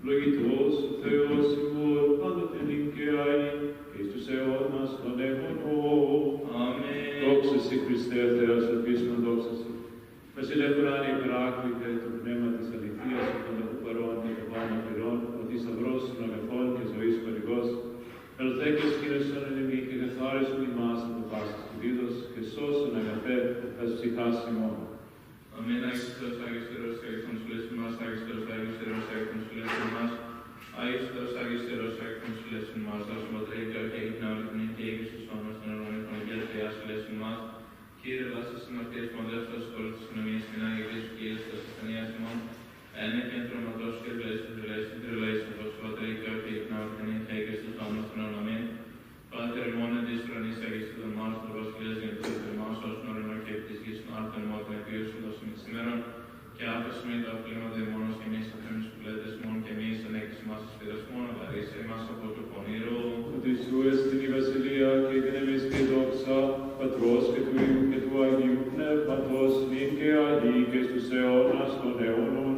Λογητός ο Θεός ημών πάντοτε νικαιάει, και εις τους αιώνας των αιώνων. Αμήν. Δόξα σοι Χριστέ, Θεός ελπίσμον, δόξα σοι. Βασιλεύ ουράνιε υπεράκριτε, το πνεύμα της αληθείας, των ταχωπαρών και των πάνω πυρών, ο θησαυρός των αγαθών και ζωής χορηγός, ελθέκες κύριεσον εν εμεί και καθάρισον ημάς από πάσης κηδίδος, και σώσον αγαθέ τας ψυχάς ημών. Αμήν. Άγιος Θεός, Άγιος Θεός, Άγιος Θεός ημάς, Άγιος Θεός, Άγιος Θεός, Άγιος Θεός ημάς, Άγιος Θεός, Άγιος Θεός, Άγιος Θεός ημάς, δώσου Πατρί και Ορκέ και Πνεύματι και Ήγης του Σώμας των Ερμανών Παναγίας και Άσχελες ημάς, Κύριε, δάσε στις αμαρτίες μου, αδεύσου ως όλες τις κοινωνίες, την Άγια Κρίση του Κύριε, στις ασθενείας ημών, ένα και εντρωματός και τριλέησον, δώσου Πατρί και Ορκέ και Πνεύματι και Ήγης του Σώμας των Ερμανών. Πάτερ ημών εν της ουρανής αγίστητον μας, το βασιλείας γεννηθείς ημάς, όσον ορεινό και επί της γης των άρθρων ημών των επίωσων δώσουν εις ημέραν, και άφεσαι με τα αφλήματα ημώνος και εμείς αφήνους πουλέτες ημών και εμείς ενέκεις μας εις πειρασμόν, αλλά ρίσε ημάς από το πονήρο. Ότι σου εστιν η βασιλεία και η δύναμις και η δόξα, Πατρός και του Υιού και του Αγίου Πνεύματος, νυν και αγί και στους αιώνας των αιώνων.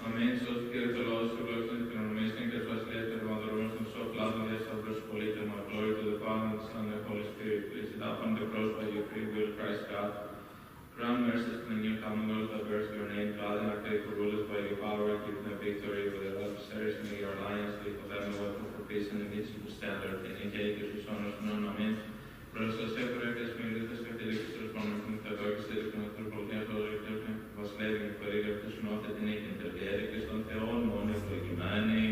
Αμήν. Σώθη Κύριε το λόγο σου, λόγω την κοινωνομίστην και της βασιλείας και των παντρών των σώπλατων διασταυρούς πολίτευμα, glory to the Father and the Son and the Holy Spirit, please it up on the cross by your free will, Christ God. Grant mercy to the new commonwealth that bears your name, God, and our faithful rulers by your power, give them victory over their adversaries, and may your alliance be for them a weapon for peace and the midst of the standard, and in case of his honors known. Amen. Brothers and sisters, we need to start the lectures from the Orthodox from the Orthodox βασιλεύει και περίγραφε του νόθετ την οίκην τελειέρη και στον Θεόν μόνο ευλογημένη.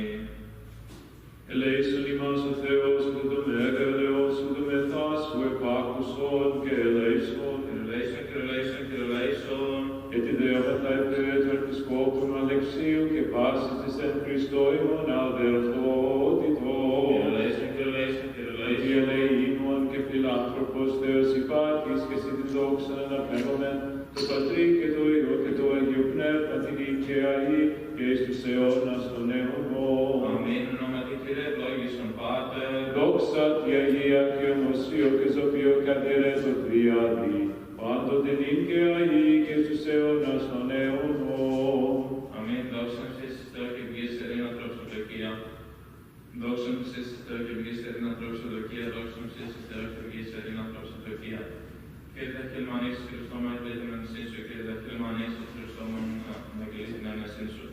Ελέησον ημάς ο Θεός και το μέγα ελεός σου το μεθάσου επάκουσον και ελέησον. Ελέησον, ελέησον, ελέησον. Και τη δεόματα επέ του Αρχισκόπου Αλεξίου και πάσης της εν Χριστώ ημών αδερφότητος. Ελέησον, ελέησον, ελέησον. Ότι ελεήμων και φιλάνθρωπος Θεός υπάρχεις και σε τη δόξα αναπέμβομεν το Πατρί και το Υιό και το Αγίο Πνεύμα την οικαιαή και εις τους αιώνας των αιώνων. Αμήν. Ονόματι Κύριε ευλόγησον Πάτερ. Δόξα τη Αγία και ομοσίο και ζωπίο και αδερέτο τριάδι, πάντοτε νυν και αεί και στους αιώνας των αιώνων. Αμήν. Δόξα Συ Θεό και βγεις ερίνα τροξοδοκία. Δόξα Συ Θεό και βγεις ερίνα τροξοδοκία. Δόξα Συ Θεό και βγεις ερίνα τροξοδοκία. Κύριε τα χελμανείς Χριστόμαν εκλείτημεν σύσου, Κύριε τα χελμανείς Χριστόμαν εκλείτημεν σύσου.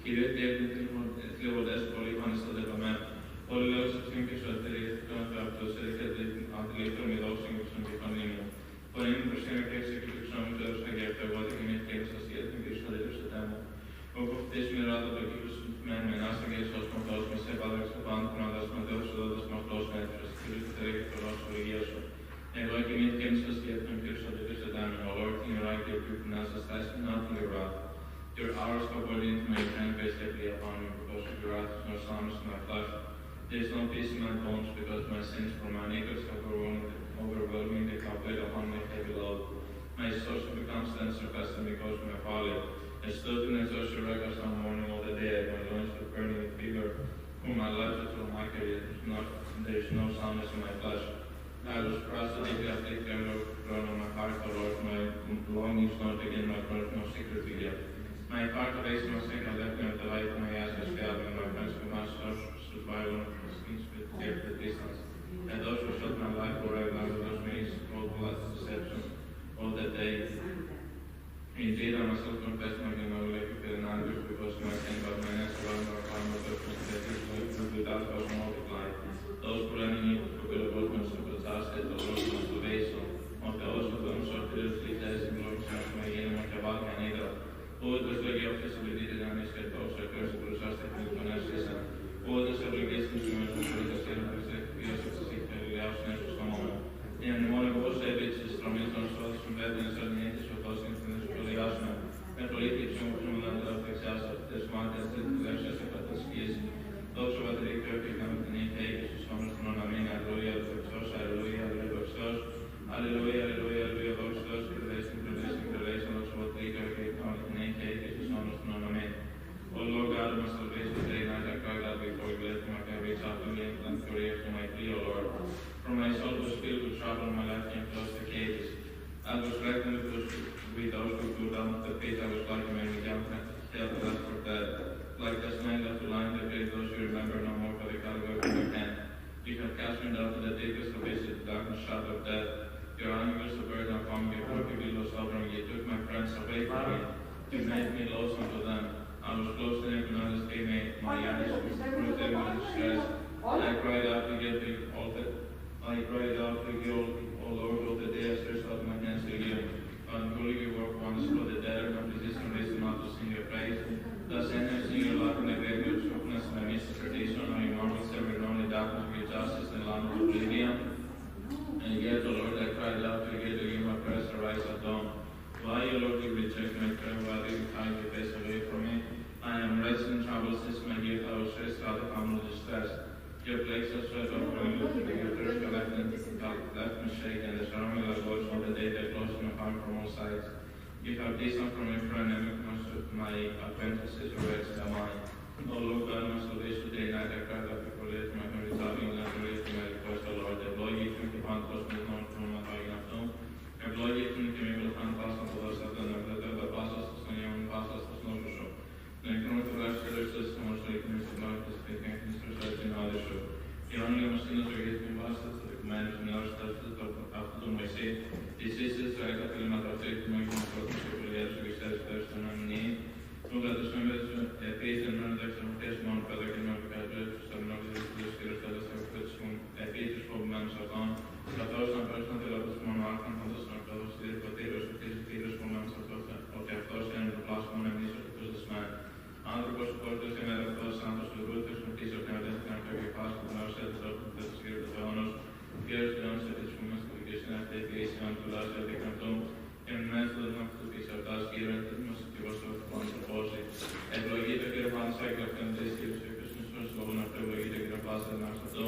Κύριε διεύθυντες πολύ πανιστάτε παμένα. Όλοι λέω σε αυτήν και σου ατηρήθηκαν από αυτός, έρχεται αντιλήφθω μη δόξα και στον κεφαλή μου. Όταν ήμουν προσχέμε και έξω και του ξόμου τέλος να γεύτε, εγώ δεν είμαι ευκαιρία σας για την Κύριε σου αντιλήφθω τέμου. Εγώ αυτές με ράτα το κύριο σου με ενάσα και εσώς με αυτός, με σε επάδεξα πάνω που να δώσω με Θεός σου δώντας με αυτός με έφερες, Κύριε του Θεού και το λόγο σου υγεία σου. Εγώ κοιμήθηκα με σας για τον Κύριο σου αντιλήφθω τέμου, ο Lord in your right, your people now sustain not in your wrath. Your hours go according to my strength, based heavily upon me, because of your wrath is no soundness in my flesh. There is no peace in my bones, because my sins from my iniquities have overwhelming the complete upon my heavy load. My soul shall become stand surpassing because of my folly. I stood in exhaustion records on morning all the day, my loins were burning with fever. Whom my life is from my career, there is no soundness in my flesh. I was crushed deeply afflicted and grown on my heart, O Lord, my longings not again, my prayer no secret to you. My heart awaits my sin, I left me at the light of my eyes has failed me, my friends with my soul survival of the schemes with fear the distance. And those who shut my life forever, and those means all blood deception, all that day. Indeed, I myself confess my guilt, I will let you feel an anguish because of my sin, but my hands around my palm of the first without cause multiply. Those who run in evil, who will avoid my sympathize, the Lord must obey so. Of the also them sortiriously days and Lord, sent my enemy, my cabal, my needle. Outros legei ao flexibilidade da minha escritório, a coisa por usar esta conexão. Outros obrigações que me ajudam a ser uma coisa que eu sou se filiar aos nossos comuns. E a memória você é bem instrumento nos todos os métodos alimentos ou todos os instrumentos filiação. A política são como na reflexão das mantas de diversas capacidades. Todos os baterias que eu tenho nem que somos no nome aleluia, aleluia, aleluia, aleluia, aleluia, aleluia, O Lord God of my salvation, today night I cried out before you, let my can reach out to me and career to my plea, O Lord. For my soul was filled with trouble, my life came close to cages. I was reckoned with those who go down to the pit, I was like a man with young held left for dead. like this night left aligned the grave, those you remember no more for the category of your hand. You have cast me down to the deepest abyss of the darkness shadow of death. Your anger was the burden upon me, perfectly low sovereign. You took my friends away from me. You made me lost unto them. I was close to them, but not as they made. My eyes were bruised in my distress. I cried out to get the altar. I cried out to you, O Lord, all the day I stretched out my hands to you. Unholy you work once for the dead, not resisting reason not to sing your praise. Thus enter sing your love in the grave of swiftness, my midst of tradition, on your morning serving only darkness of your justice and land of oblivion. And yet, O Lord, I cried out to you, to you my prayers arise at dawn. Why, O Lord, you reject my prayer, why do you hide your face away from me? I am wretched in trouble since my youth, I was stressed out of humble distress. Your plagues are sweat over me, your thirst for left me shake, and the surrounding of voice all the day that close my heart from all sides. You have distant from me for an enemy comes to my apprentices, or rest am I. O Lord, God, my salvation day and night, I cried out before late, my hand resolving, and I raised my request, O Lord, that Lord, you can keep on close me, not from my heart enough to. And Lord, you can keep me with hand pass on to us, and then the passes to Sonia, and passes to Snowshow. Then come to last year's system, or so you can use the Lord to speak, and Mr. Says in other show. You only must in the forget me, passes to the commanders, and our steps to the top after to my say. This is right after the matter of faith, my important people, yes, we says first and I'm name. So that the same as faith and non external test, non father can not graduate, some of the skills that are which faith is for man so on. But those are personal developers, monarch, and others are those potatoes, potatoes for man so on, or their first and the last one, and these are the man. Other was supporters and other those Santos, the rooters, and these are kind of very fast, and our set of the spirit of the honors. Here's the answer to this woman's obligation at the case, and to last at the canton. And mental enough to be so does here and it must give us a one proposal. And we get a good one cycle and this gives you Christmas first of all, not to get a good pass and not so.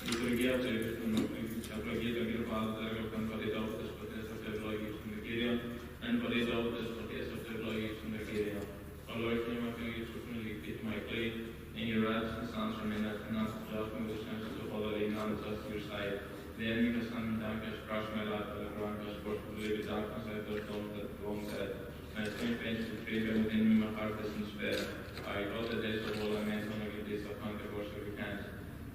You could get a good one, get a good pass that you can put it out this protest of the lawyers in the Gideon and put it out this protest of the lawyers in the Gideon. O Lord, you might be truthfully fit my plea in your rights and sons from me that cannot judge me with senses of all the none just your side. The enemy has come in darkness, crushed my life, and the ground has forced to live in darkness. I thought that wrong said. My skin pains to treat and within me my heart is in despair. I recall the days of all I meant on the days of hunger for every hand.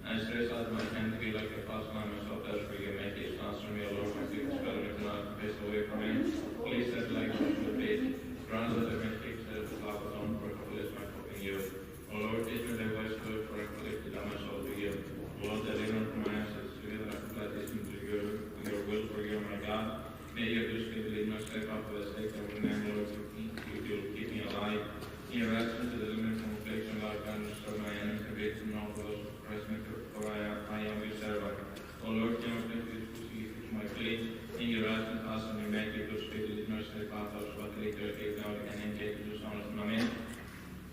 I stretch out my hand to feel like a fast line myself as for you make it answer me, O Lord, my secret spell me tonight, face away from me. Please set like from the faith. Grant that I may fix the love of own for a couple is my hope in you. O Lord, teach me thy ways to for I collected on my soul to you. O Lord, deliver from my answers together I that is into your will for you, my God. May your good spirit lead my step up for the sake of the name, Lord, you'll keep me alive. In your absence to the limit from affliction, Lord, God, restore my enemies and break them all for those who press me, for I am your servant. O Lord, you are faithful to my plea. In your absence, also may make your good spirit lead my step up for what later take now and engage in the songs. Amen.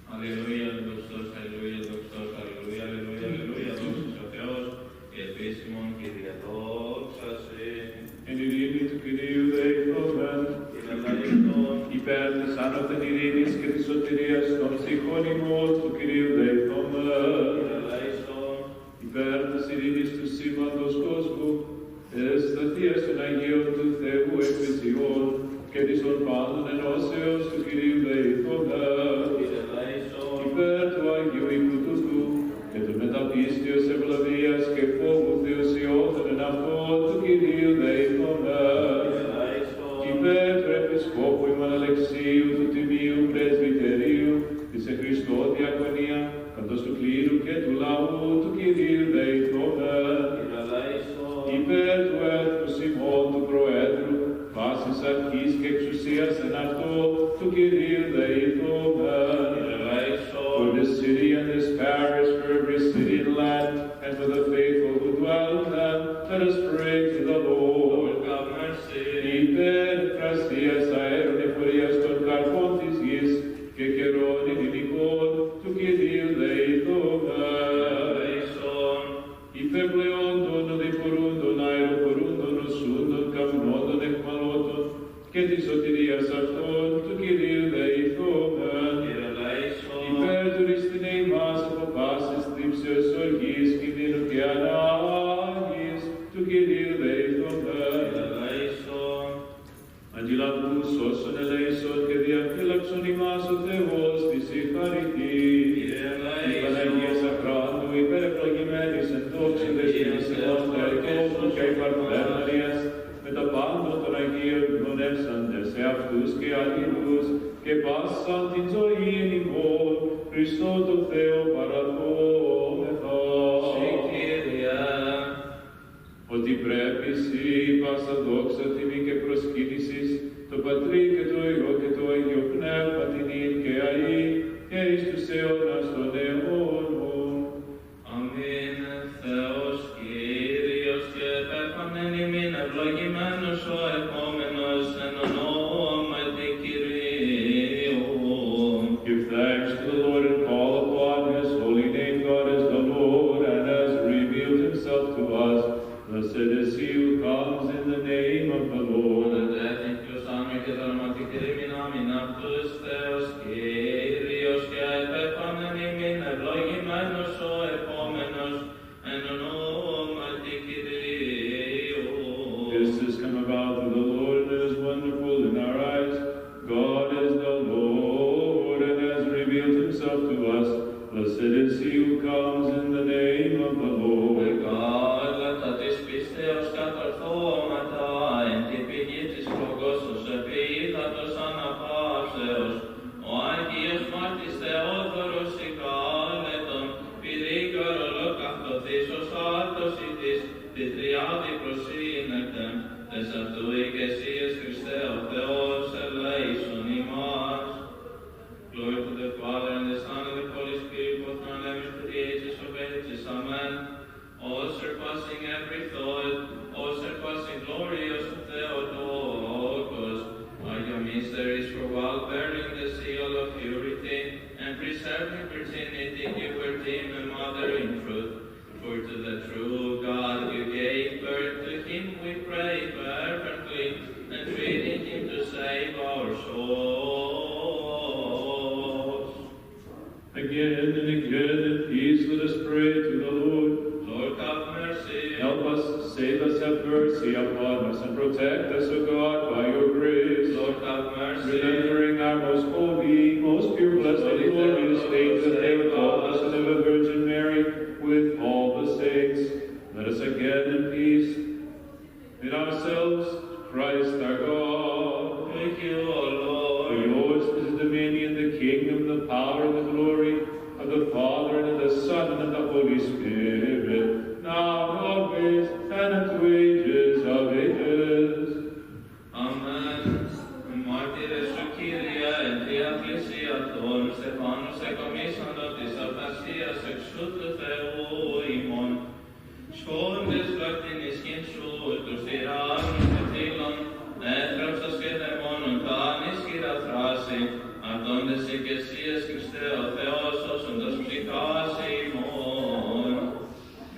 Alleluia, Doxos, Alleluia, Doxos, Alleluia, Alleluia, Alleluia, Doxos, ο Θεός, και επίσημον Κύριε δόξα σε. Εν ειρήνη του Κυρίου δεηθόμεν, υπέρ της άνωθεν ειρήνης και της σωτηρίας των ψυχών ημών του Κυρίου δεηθόμεν, υπέρ της ειρήνης του σήματος κόσμου, της σταθείας των Αγίων του Θεού Εκκλησιών και της των πάντων ενώσεως του Κυρίου δεηθόμεν, υπέρ του Αγίου οίκου τούτου και του μεταπίστεως ευλαβίας και φόβου θεοσιώθεν εν αυτόν του Κυρίου δεηθόμεν, υπέρ του Επισκόπου ημών Αλεξίου του Τιμίου Πρεσβυτερίου της εν Χριστώ διακονία καθώς του κλήρου και του λαού του Κυρίου δεηθόμεν, υπέρ του έθνους ημών του Προέδρου βάσης αρχής και εξουσίας εν αυτό του Κυρίου δεηθόμεν, for this city and this parish, for every city and land, and for the faithful who dwell in them, let us pray to the Lord. Have mercy. Υπέρ πραστείας αέρων εφορίας των καρπών της γης και καιρών ελληνικών του Κυρίου δεηθόμεν. Υπέρ πλεόντων, οδηφορούντων, αεροπορούντων, οσούντων, καπνόντων, εχμαλώτων και της σωτηρίας αυτών του Κυρίου δεηθόμεν. Υπέρ του ρηστινέ ημάς από πάσης θλίψεως, οργής, κινδύνου και ανάγκης του Κυρίου δεηθόμεν. Αντιλαβούς όσων ελέησον και διαφύλαξον ημάς ο Θεός της η χαριτή. πρέπει εσύ πάσα δόξα τιμή και προσκύνησης το Πατρί και το Υιό και το Αγίο Πνεύμα την ίν και αή και εις τους αιώνας των αιώνων. Αμήν. Θεός Κύριος και επέφανεν ημίν ευλογημένος ο επόμενος εν ονόματι Κυρίου. Give thanks to the Lord and call upon his holy name. God is the Lord and has revealed himself to us. Blessed is he who comes in the name of the Lord. Και δραματική μηνάμιν αυτούς Θεός Κύριος και επέφανεν ημίν ευλογημένος ο επόμενος εν ονόματι Κυρίου. This has come about through the Lord and is wonderful in our eyes. God is the Lord and has revealed himself to us. Blessed is he who comes in the name of the Lord. Γάλατα της πίστεως κατορθώματα εν τη πηγή της φλογώσεως επί ύδατος αναπαύσεως. Ο Άγιος Μάρτης Θεόδωρος η κάλετον πυρήγκαρ ολοκαυτωθείς ως άρτος ητής τη τριάδη προσύνεκτε. Τες αυτού ηγεσίες Χριστέ ο Θεός ελέησον ημάς. Glory to the Father and the Son and the Holy Spirit, both now and ever to the ages of ages. Amen. All surpassing every thought, all surpassing glorious of Theotokos, are your mysteries for while bearing the seal of purity and preserving virginity, give virgin and mother in truth. For to the true God you gave birth, to him we pray fervently, entreating him to save our souls. Again and again in peace let us pray to the Lord. Lord, have mercy. Help us, save us, have mercy upon us, and protect us, O God, by your grace. Lord, have mercy. Remembering our most holy, most pure, blessed, and glorious faith that Theotokos and the Virgin Mary, with all the saints, let us again in peace in ourselves Christ our God. Thank you, O Lord. For yours is the dominion, the kingdom, the power, and the glory of the Father, and of the Son, and of the Holy Spirit, now and always, and unto ages of ages. Amen. Μάρτυρες σου, Κύριε, εν τη εκκλησία των Στεφάνους εκομίσαντο της απασίας εξού του Θεού ημών. Σχόντες βαρ την ισχύν σου, τους τυράννους και θύλων, έθραψας και δαιμόνων καν ισχυρά θράση, αντώντες ηγεσίες Χριστέ ο Θεός, όσοντας ψυχάς ημών.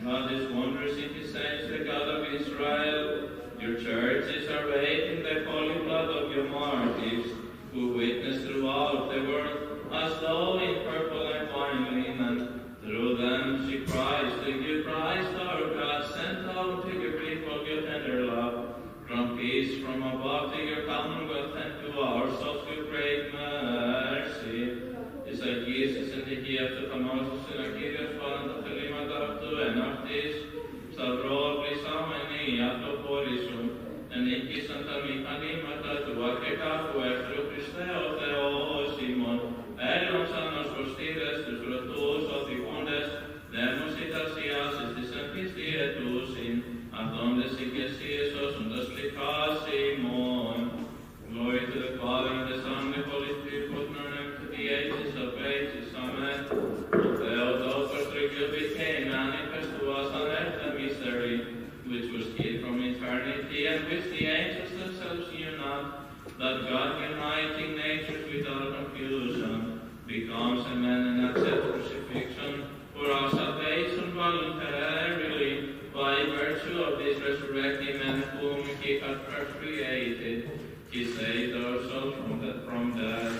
God is wondrous in his saints, the God of Israel. Your churches are bathed in the holy blood of your martyrs, who witness throughout the world, as though in purple and fine linen. Through them she cries to you, Christ our God, send down to your people your tender love. Grant peace from above to your commonwealth and to our souls with great mercy. Της αγγίσεις εν τη γη αυτού καμώσους είναι ο Κύριος πάλαν τα θελήματα αυτού εν αυτής. Σταυρό πλησάμενοι αυτοπόροι σου, ενίκησαν τα μηχανήματα του αρχικάρχου εχθρού Χριστέ ο Θεός ημών. Έλαμψαν ως προστήρες τους ρωτούς οδηγούντες, δέμους ητασιάσεις της εν πίστη ετούσιν, αυτόντες ηγεσίες όσοντας πληκάς ημών. Glory to the Father and the Son and the Holy Spirit, both now and ever to the ages of ages. Amen. O Theotokos, through you became manifest to us on earth a mystery, which was hid from eternity, and which the angels themselves knew not, that God, uniting natures without confusion, becomes a man and accepts crucifixion for our salvation voluntarily, by virtue of this resurrecting man whom he had first created. He saved our souls from death.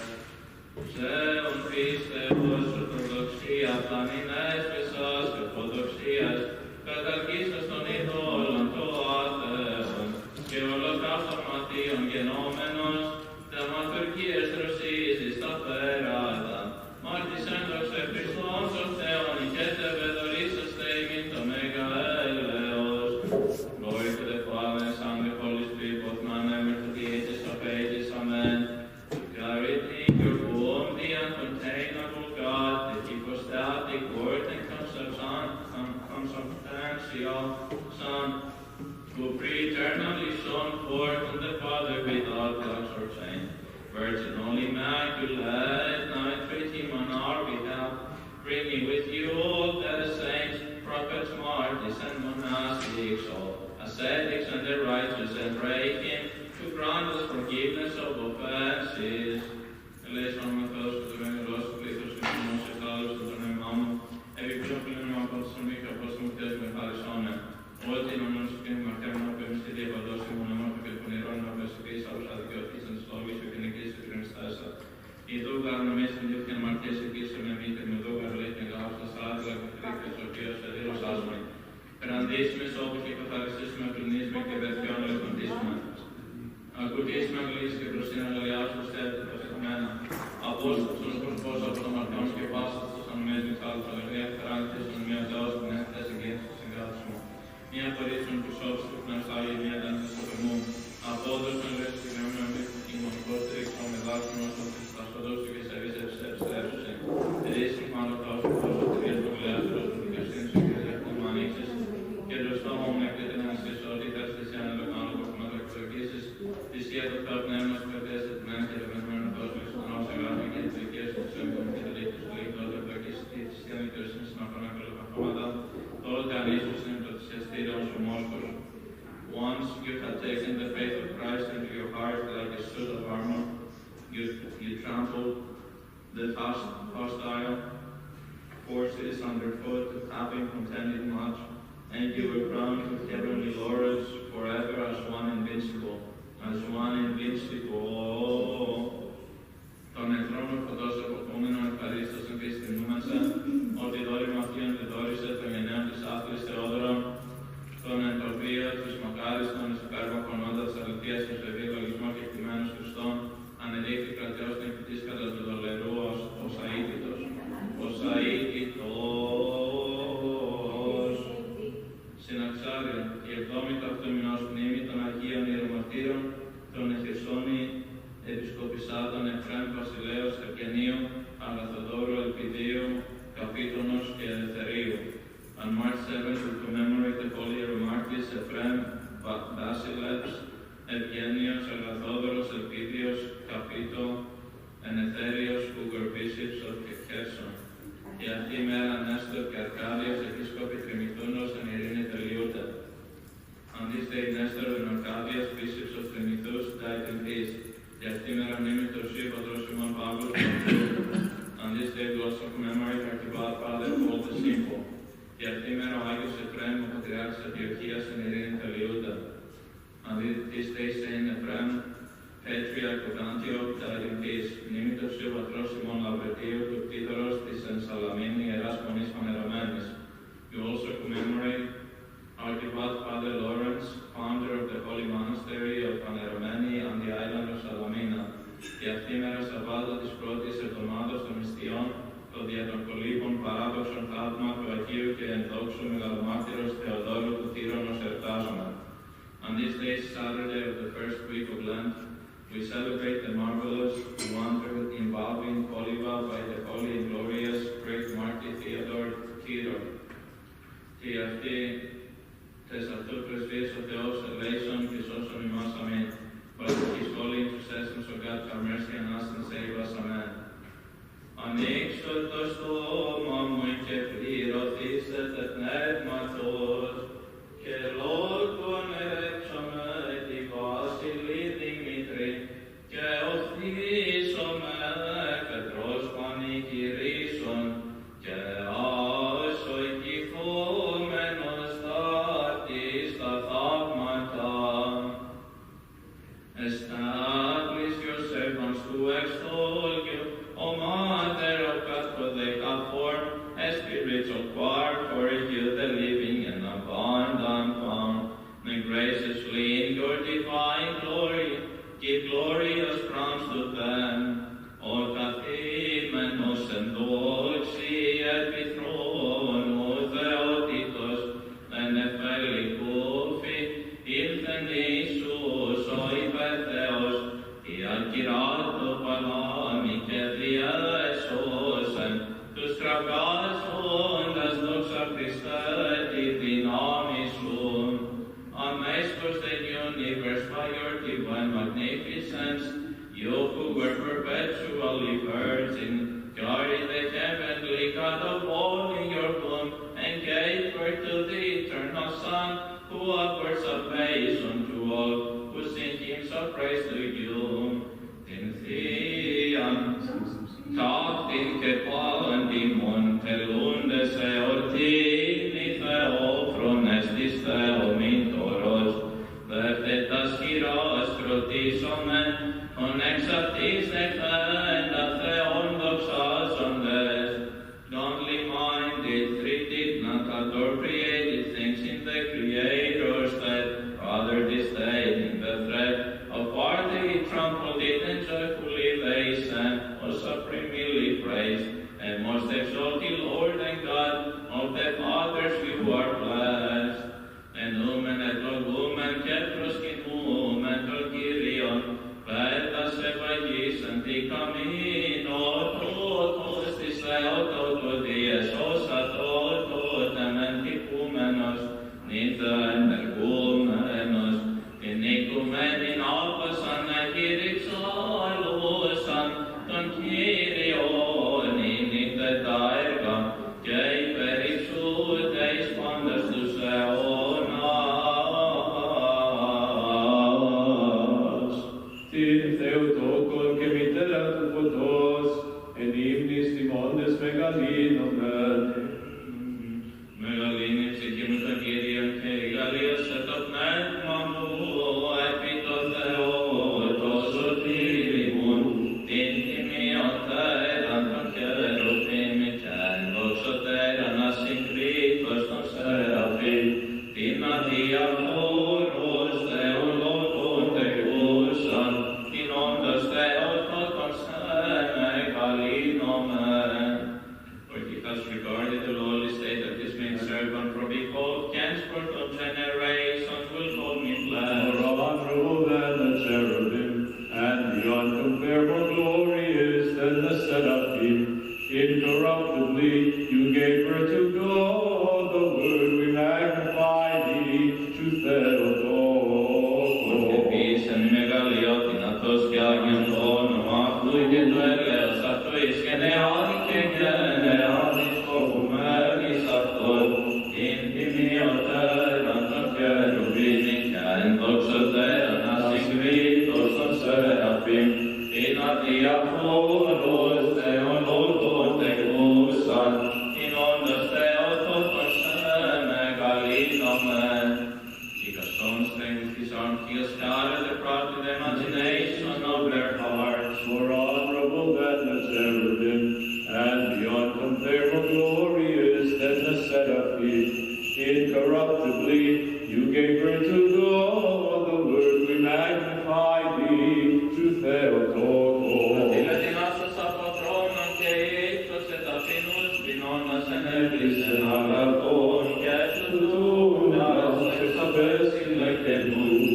Seon πίστεως ορθοδοξία, πλανινές πεσάς και ορθοδοξίας, καταρκήσας των ειδόλων των άθεων, και ολοκαύτων ματίων γενόμενος, θαυματουργίες δροσίζεις τα πέρατα. Μάρτης έντοξε Χριστόν των Θεών, και τεβεδορίσαστε ημίν το μέγα έλεος. Glory to the Father and Son and the Holy Spirit, both now and ever to the ages of ages. Amen. Clarity in your womb, the uncontainable God, the hypostatic word and consubstantial Son, who pre-eternally shone forth in the Father without blot or change, Virgin only Immaculate, now entreat him on our behalf, bringing with you all the saints, prophets, martyrs, and monastics, all ascetics and the righteous, and pray him to grant us forgiveness of offenses. Ελέησον με Θεός και το μεγάλος του πλήθους και του νόσου εκλάδους του τον αίμα μου, επιπλέον πλήνω από το σωμή και από το Θεός με χάρισόνε. Ότι είναι ο νόμος του κίνημα και μου να στη διαπαντώση μου, να μάθω και τον ηρών να πεσικείς άλλους αδικαιωθείς εν στόλους και την εκκλήση του κρεμιστάσα. Η δούγα να μέσα στην δίωκη μαρτίας εκεί σε μια μήτρη με δούγα λέει την γάψα σάρτλα και τρίχες ο οποίος σε δήλωσάσουμε. Περαντήσουμε όπως και καθαριστήσουμε κλεινίσμε και βερθιών ελευθοντήσουμε. Ακουτήσουμε αγγλίες και προστήν αγαλιάσου στέλνει προσεχμένα. Απόστοξος σκορπός από το μαρτιόν και πάσα στους ανομές μιχάλους αγαλία χαράκτης των μία δάος που νέφτες εγγένεις του συγκάτσου. Μία απορρίψουν του σώπους του πνευστάγει μία δέντες του θερμού. Απόδοσον λες και γραμμένο επιστήμον κόστριξο με δάσουν όσο θα σοδώσου και σε βίσευσε επιστρέψουσε. Ρίσουν πάνω τόσο τόσο τυρίες του γλιάστερος του δικαστήνου σου και διαχτούν μου ανοίξεις και το στόμα μου έκλειται να σχεσότητα στις ανελογάνω που μας εξορκήσεις της σχέδου του πνεύμας που κατέστατημένες και ρευμένων τόσο στον όσο γράφει και τις δικές του σέμπων και τα λίγους του λίγους τότε που εκειστεί της διαδικασίας στην αφρονάκολα παχώματα τότε ανήσους είναι το θυσιαστήριον σου μόσχος. Once you have taken the faith of Christ into your heart like a suit of armor, you trample the hostile forces underfoot, having contended much, and you were crowned with heavenly laurels forever as one invincible. Τον εχθρόν ορθωτός αποκούμενον ευχαρίστως εγκριστηνούμενσα, ότι δόρημα αυτήν δεδόρισε τον γενναίον της άθλης Θεόδωρον, τον εντροπείο της μακάριστον εις υπέρμαχον όντα της αληθείας και στο ευή λογισμό και εκτιμένος Χριστόν, ανεδείχθη κρατέως την εκτιτής κατά του δολερού ως αίτητος. Συναξάριον, η εβδόμητα αυτομηνός μνήμη των Αγίων Ιερομαρτύρων, των Εχερσόνη Επισκοπισάτων Εφραίμ Βασιλέως Ευγενίου, Αγαθοδόρου Ελπιδίου, Καπίτονος και Ελευθερίου. On March 7th, we commemorate the holy Hieromartyrs Ephraim, Basileus, Eugenius, Agathodoros, Elpidios, Capito, and Etherios, who were bishops of Kherson. Η αυτή η μέρα Νέστορ και Αρκάδιος, επίσκοποι Τριμηθούνος, εν ειρήνη τελειούται. On this day, Nestor and Arcadius, bishops of Trinithus, died in peace. Η αυτή η μέρα μνήμη του Ιησού Πατρός Σιμών Παύλος. On this day, we also commemorate our devout father, Paul the Simple. Η αυτή η μέρα ο Άγιος Εφραίμ, ο Πατριάρχης Αντιοχίας, εν ειρήνη τελειούται. On this day, Saint Ephraim, Patriarch of Antioch, died in peace. Μνήμη του Ιησού Πατρός Σιμών Λαυρετίου, του κτήτορος της εν Σαλαμίνη, Ιεράς Μονής Πανερωμένης. We also commemorate our devout Father Lawrence, founder of the Holy Monastery of Paneromeni on the island of Salamina. Η αυτή η μέρα Σαββάτο της πρώτης εβδομάδας των Μυστιών, το δια των κολύμπων παράδοξον θαύμα του Αγίου και ενδόξου μεγαλομάρτυρος Θεοδόρου του Τύρονος εορτάζουμε. On this day, Saturday of the first week of Lent, we celebrate the marvelous wonder involving Poliva by the holy and glorious great martyr Theodore Tiro. Και αυτή τες αυτού πρεσβείες ο Θεός ελέησον και σώσον ημάς αμήν. By his holy intercession, so God have mercy on us and save us, amen. Ανοίξω το στόμα μου και πληρωθήσετε πνεύματος και λόγον έξομαι τη Βασιλή Δημήτρη και οφθήσομαι Πετρός πανηγυρίσον και άσο εκειχόμενος δάρτης τα θαύματα. Establish your servants to extol you, O Mother of God, for they have formed a spiritual choir for you, the living holy Virgin, guarding the heavenly God of all in your womb, and gave birth to the eternal Son, who offers salvation to all who sing hymns of praise to you. In Thean, Tactin kepaen dimon telunde seortini theofron estis theomintoros, vertetas kiros protisomen, on exaptis nefenda theon doxasondes, only minded, treated not adore created things in the Creator's stead, rather disdaining the threat of party, trampled it and joyfully they sang, O supremely praised, and most exalted Lord and God of the fathers you are blessed. And lumen et logum kepros kinum et Kyrion, Vetas evagis anticamino, todos diseotot dies osatot tementicumenos, nitha energumenos, inicumenin alpasan agirixalusan, ton Kyrioni nitha daerga, que perixu teis pandas tu seonas. Tin Theotokon gemiterat upotos, en himnis timondes megalinon verde. Megalinis ikimuta Kyrion Kegalios etopnet mamu, epitos theotos otiribun, intimiotera non cherubimicen, voxotera nasincritos non serafim, tinatia foros theologos tegusan, inondos theotokon megalinomen. For he has regarded the lowly state of his maid servant, for behold, henceforth of generations will call me blessed. More honorable than the cherubim, and beyond comparable glory is than the seraphim. Incorruptibly you gave birth to God, the Word we magnify thee, to Theotokos. Peace and megaliot in atos gagion ono afluide dueleos atois genealice genealis cohumeris atos, intimiotera non cherubim, and doxotera nasigritos non seraphim, inatia foros theologos tegusan, inondos theotokos megalinomen. He has shown strength with his arm, he has scattered the proud with imagination of their hearts. More honorable than the cherubim, and beyond comparable glory is than the seraphim. Incorruptibly you gave birth to God, the Word we magnify thee, to Theotokos. Latinasos apotronon keitos et affinus binonas en eblis en agaton, ketutunas exabes in lectebus,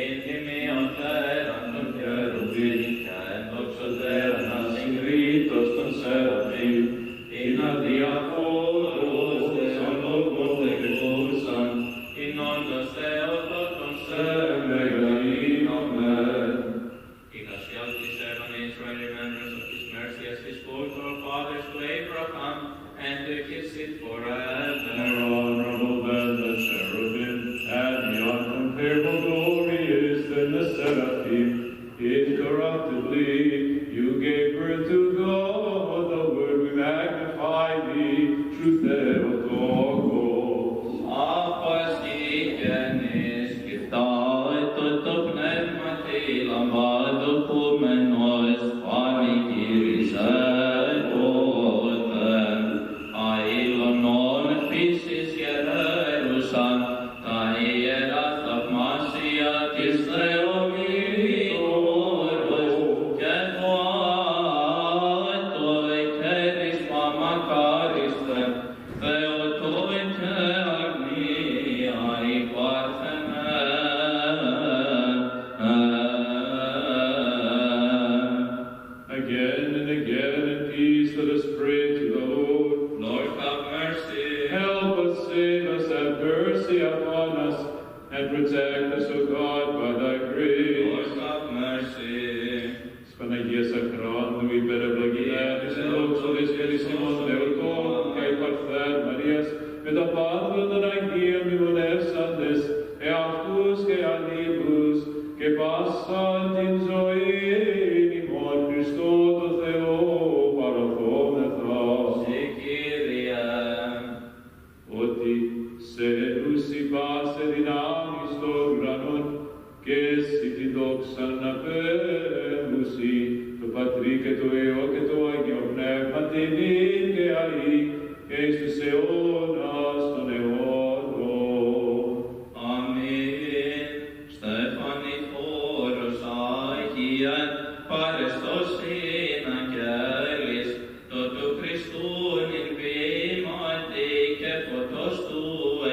intimiotera non cherubim, and doxotera nasigritos non seraphim, inadia foros theologos tegusan, inondos theotokos megalinomen. He has held his heaven Israel remembrance of his mercy as he spoke to our fathers, to Abraham, and to his seed forever. More honorable than the cherubim, and beyond comparable glory is than the seraphim. Incorruptibly you gave birth to God, the Word we magnify thee, to Theotokos. Apos digenis, giftae toto pneumati, lambado kumenos, panikiris epoten, ailon non physis hierusan, ta hierat thaumasia and protect us, O God, by thy grace. Lord, have mercy. Spanagia Sacron, we better εσύ πάσε δυνάμει στο ουρανόν, και εσύ την δόξα να παίρνουσι, το Πατρί και το Υιό και το Άγιο Πνεύμα την και αή, και εις τους αιώνας των αιώνων. Αμήν. Στέφανη χώρος Άγιαν, παρεστοσήν αγγέλης, το του Χριστού νυν ποίηματι και φωτός του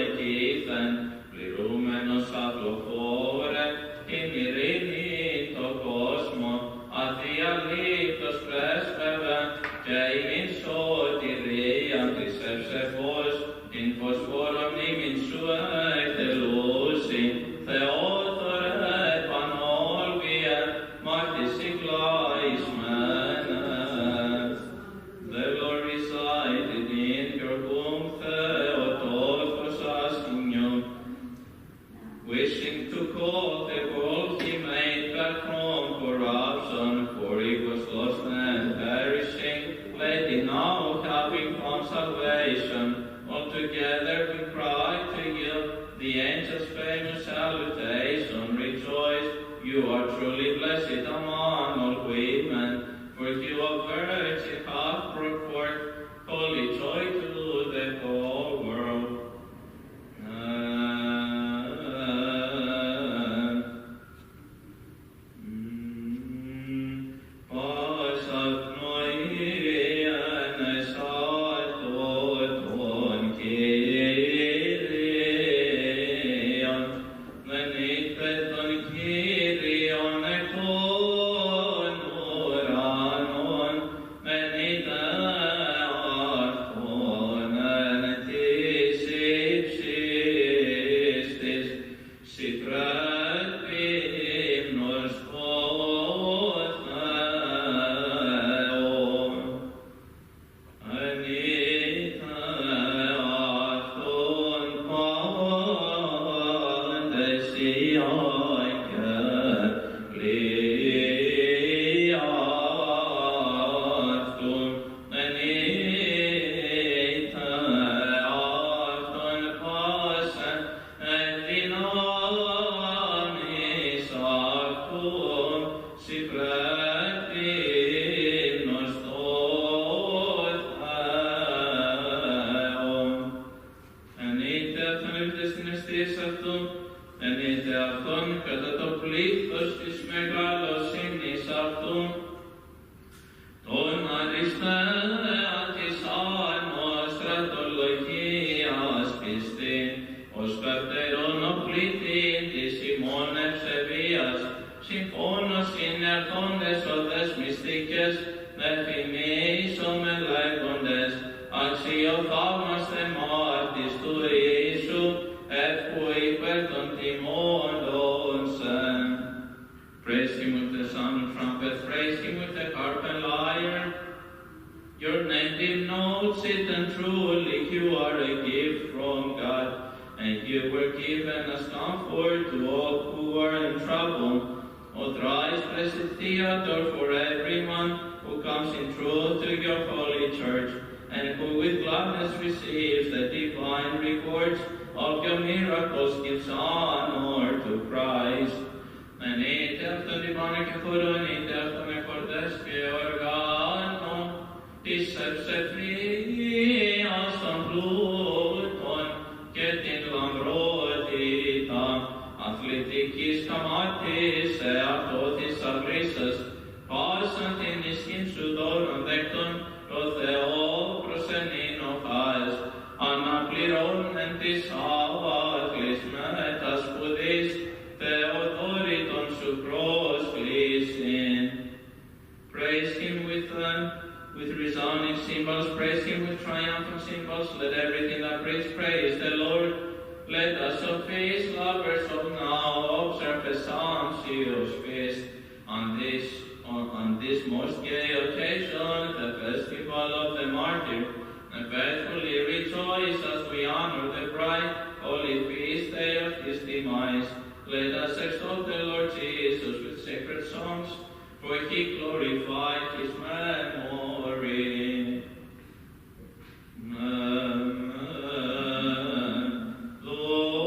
εκείθεν, πληρούμενος απλοχώρε, την ειρήνη το κόσμο, αδιαλείπτος πρέσβευε, και ημίν σωτηρίαν της ευσεβώς, την φωσφόρο μνήμην σου εκτελούσι, Θεόθωρε πανόλβιε, μάρτης εκλάισμένες. The Lord resided in your womb, Theotokos asking you, wishing to call the world he made back from corruption, for he was lost and perishing, lately now having found salvation. Altogether we cry to you, the angels' famous salutation, rejoice, you are truly blessed among all women, for you of virgin hath brought forth holy joy to the whole world. On this most gay occasion, the festival of the martyr, and faithfully rejoice as we honor the bright, holy feast day of his demise. Let us exalt the Lord Jesus with sacred songs, for he glorified his memory. Lord,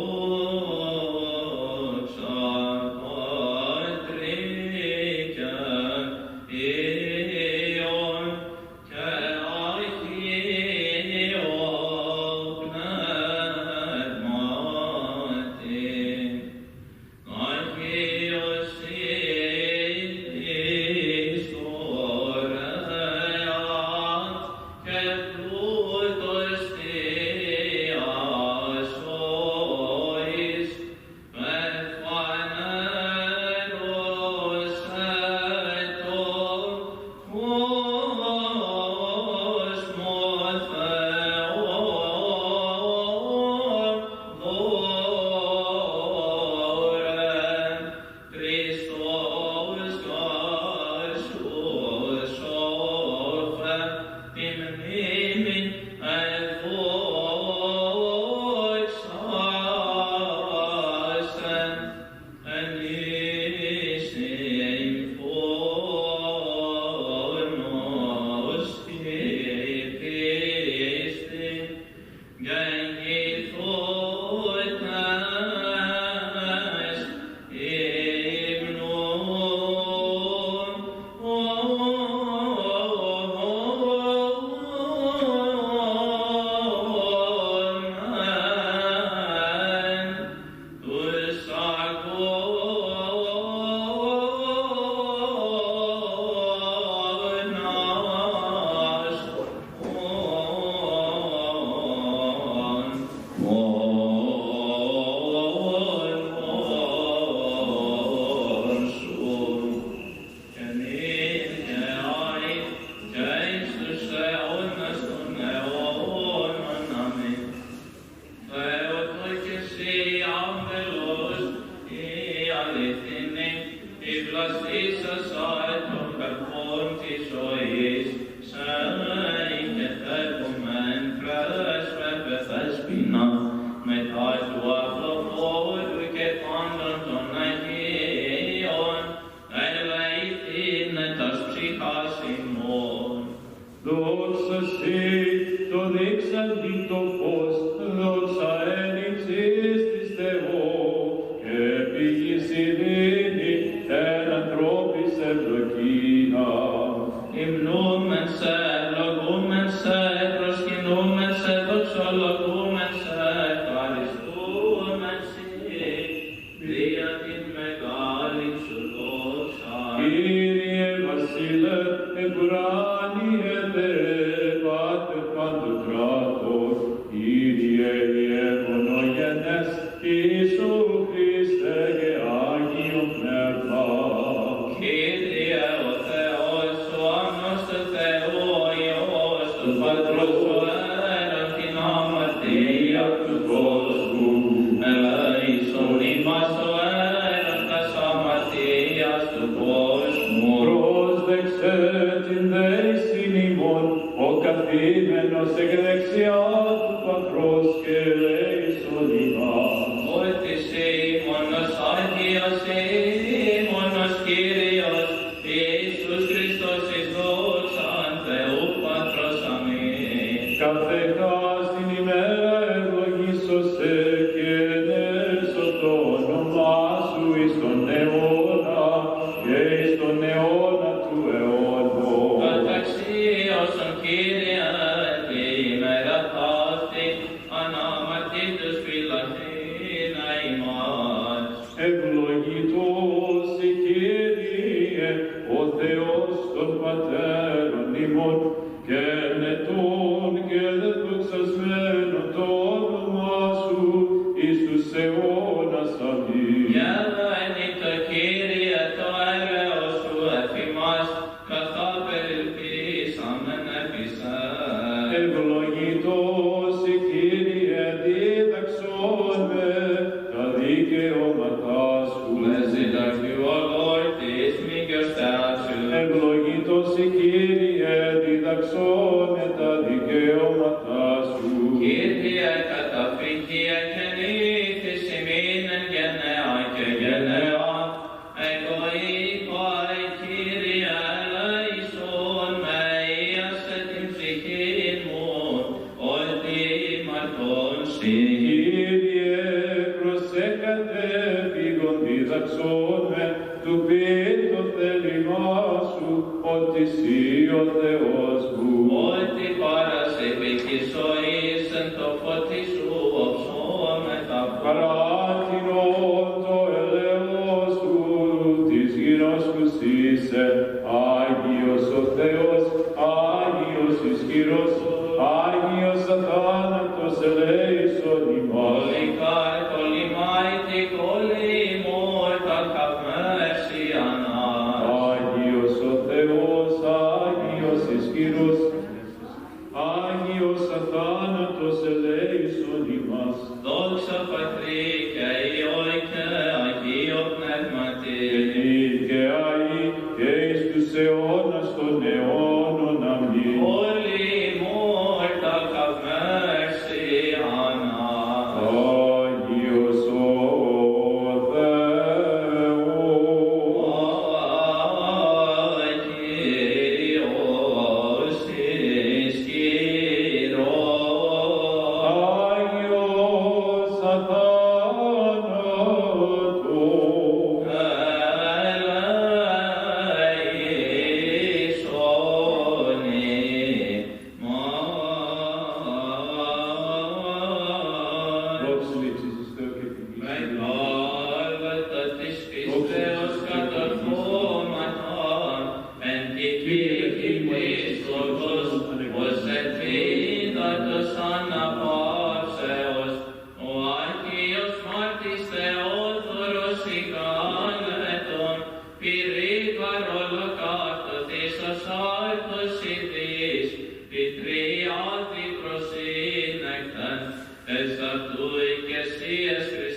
Esa tu y que si es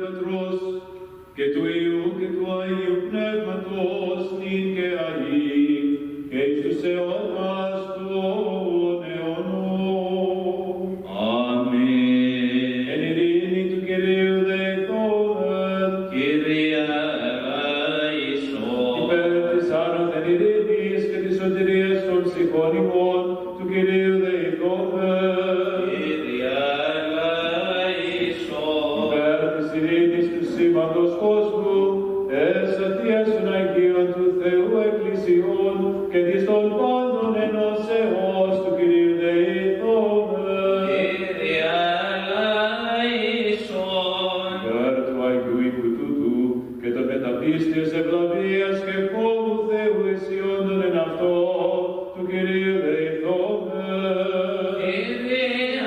Πατρός και του Υιού και του Αγίου Πνεύματος, νυν και αεί, και εις τους αιώνας των αιώνων. Αμήν. Εν ειρήνη του Κυρίου δεηθόμεν, Κύριε ελέησον. υπέρ της άνωθεν ειρήνης και της σωτηρίας των ψυχών ημών, του Κυρίου δεηθόμεν. Κύριε ελέησον. Υπέρ της ειρήνης του σήματος κόσμου, εσωτίας των Αγίων του Θεού Εκκλησιών και της των πάντων ενώσεως του Κυρίου δεηθόμεν. Κύριε ελέησον. Υπέρ του Αγίου οίκου τούτου και των μεταπίστεως ευλαβίας και φόβου Θεού αισιόντων εν αυτό, του Κυρίου δεηθόμεν. Κύριε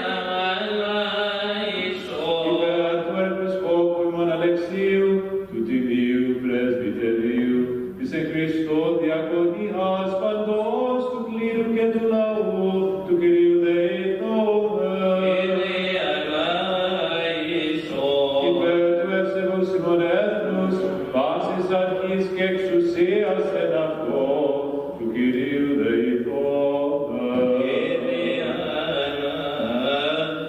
ελέησον. Υπέρ του Επισκόπου ημών Αλεξίου, του Τιμίου Πρεσβυτερίου, της εν Χριστώ διακονίας παντός του κλήρου και του λαού, του Κυρίου δεηθόμεν. Κύριε ελέησον. Υπέρ του ευσεβούς ημών έθνους, πάσης αρχής και εξουσίας εν αυτό, του Κυρίου δεηθόμεν. Κύριε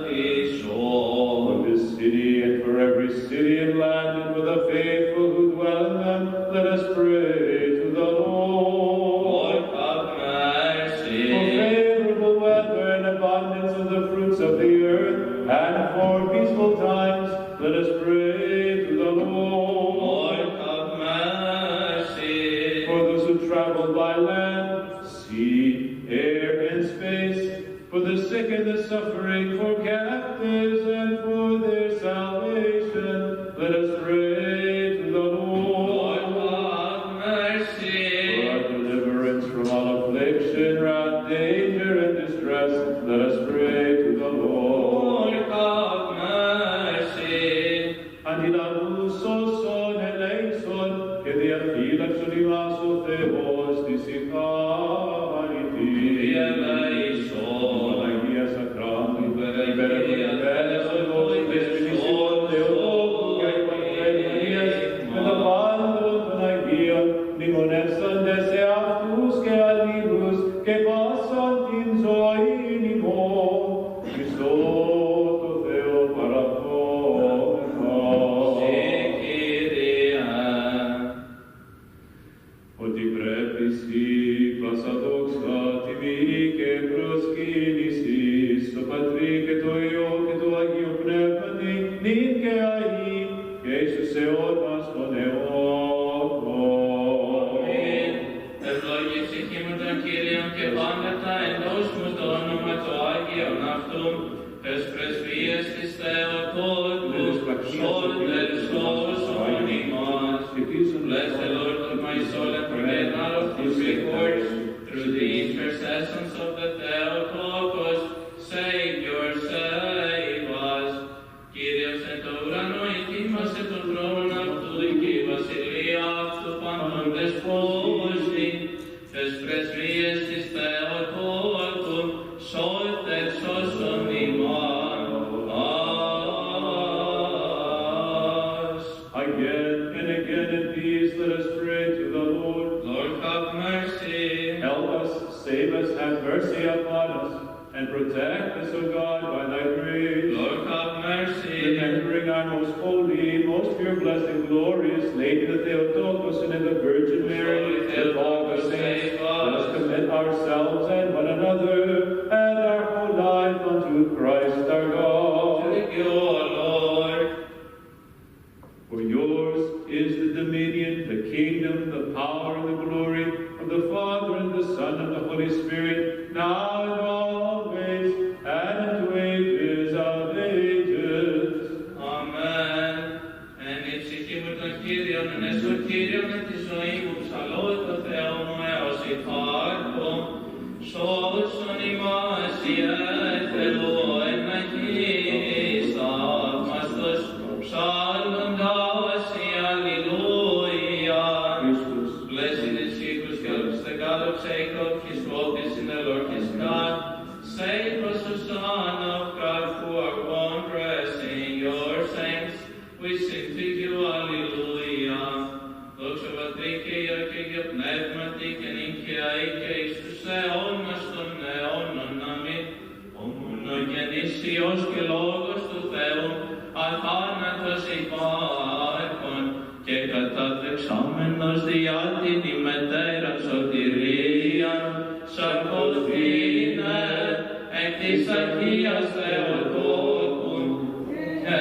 ελέησον. For this city and for every city and land and for the faithful who dwell in them, let us pray to the Lord. Lord, have For mercy. favorable weather and abundance of the fruits of the earth, and for peaceful times, let us pray to the Lord. Lord, have mercy. For those who travel by land, sea, air, and space, for the sick and the suffering, for captives, and for their salvation, let us pray to the Lord, Lord. have mercy. For our deliverance from all affliction, wrath, danger, and distress, let us pray to the Lord. Lord, have mercy. Αντιλαβούσον ελέησον και διαφύλαξον ημάς ο Θεός της ηχάρητη. Κύριε ελέησον. Παναγία Σακράντου, Υπεραγία υπεραγία Θεός της Χριστός Θεοτόκου και Παναγίας με τα πάντων των Αγίων, μνημονεύσαντες σε αυτούς και αλλήλους και πάσαν την ζωή ημών. Χριστό το Θεό παραδόμεθα. Κύριε. Ότι πρέπει σοι πάσα δόξα, τιμή και προσκύνηση στο Πατρί και το Υιό και το Αγίο Πνεύματι, νυν και αεί και εις τους αιώνας των αιώνων. Αμήν. Ευλόγη ψυχή μου των Κύριων και πάντα τα εντός μου το όνομα το Άγιον αυτού, τες πρεσβείες της Θεοτόκου, σώτερ σώσον ημάς. Bless the Lord of my soul and forget not of his records, through the intercessions of the Theotokos, Savior, save us. Κύριος εν το ουρανό ετοίμασε τον θρόνο αυτού και η βασιλεία αυτού πάντων δεσπόζει, τες πρεσβείες της Θεοτόκου, σώτερ σώσον ημάς. Again and again in peace let us pray to the Lord. Lord, have mercy. Help us, save us, have mercy upon us, and protect us, O God, by thy grace. Lord, have mercy. Remembering our most holy, most pure, blessed, and glorious Lady the Theotokos and in the Virgin Mary, with all the saints, let us commit ourselves and one another and our whole life unto Christ our God. Thank you, O Lord. For yours is the dominion, the kingdom, the power, and the glory of the Father and the Son and the Holy Spirit, now and always, and unto ages of ages. Amen. Εν η ψυχή μου των Κύριων, εν έσω Κύριον εν τη ζωή μου, ψαλώ το Θεό μου έως υπάρχω. Σώσον ημάς η έθελο εν Αγίης θαύμαστος, ψάλλοντας η Alleluia. Blessed is he who helps the God of Jacob, his hope is in the Lord his God. Save us, O Son of God, who are wondrous in your saints. We sing to Kyrie, Αλληλούια. Δόξα Πατρί και Υιό και Αγίο Πνεύματι και νύχια ή και εις τους αιώνας των αιώνων. Αμήν. Ο μονογενής Υιός και Λόγος του Θεού, αθάνατος υπάρχων και καταδεξάμενος διά την ημετέρα σωτηρίαν, σαρκωθήνε εκ της Αγίας Θεοτόκου και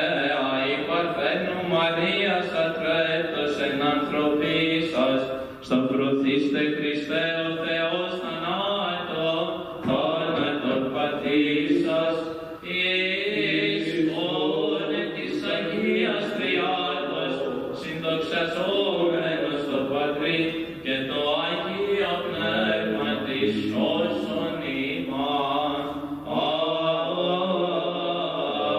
αη Παρθένου Μαρίας ατρέτος εν ανθρωπίσας, σταυρωθήστε Χριστέ ο Θεός θάνατον πατήσας, εις όνε της Αγίας Τριάδος, συνδοξαζόμενος το Πατρί και το Αγίο Πνεύμα της σώσον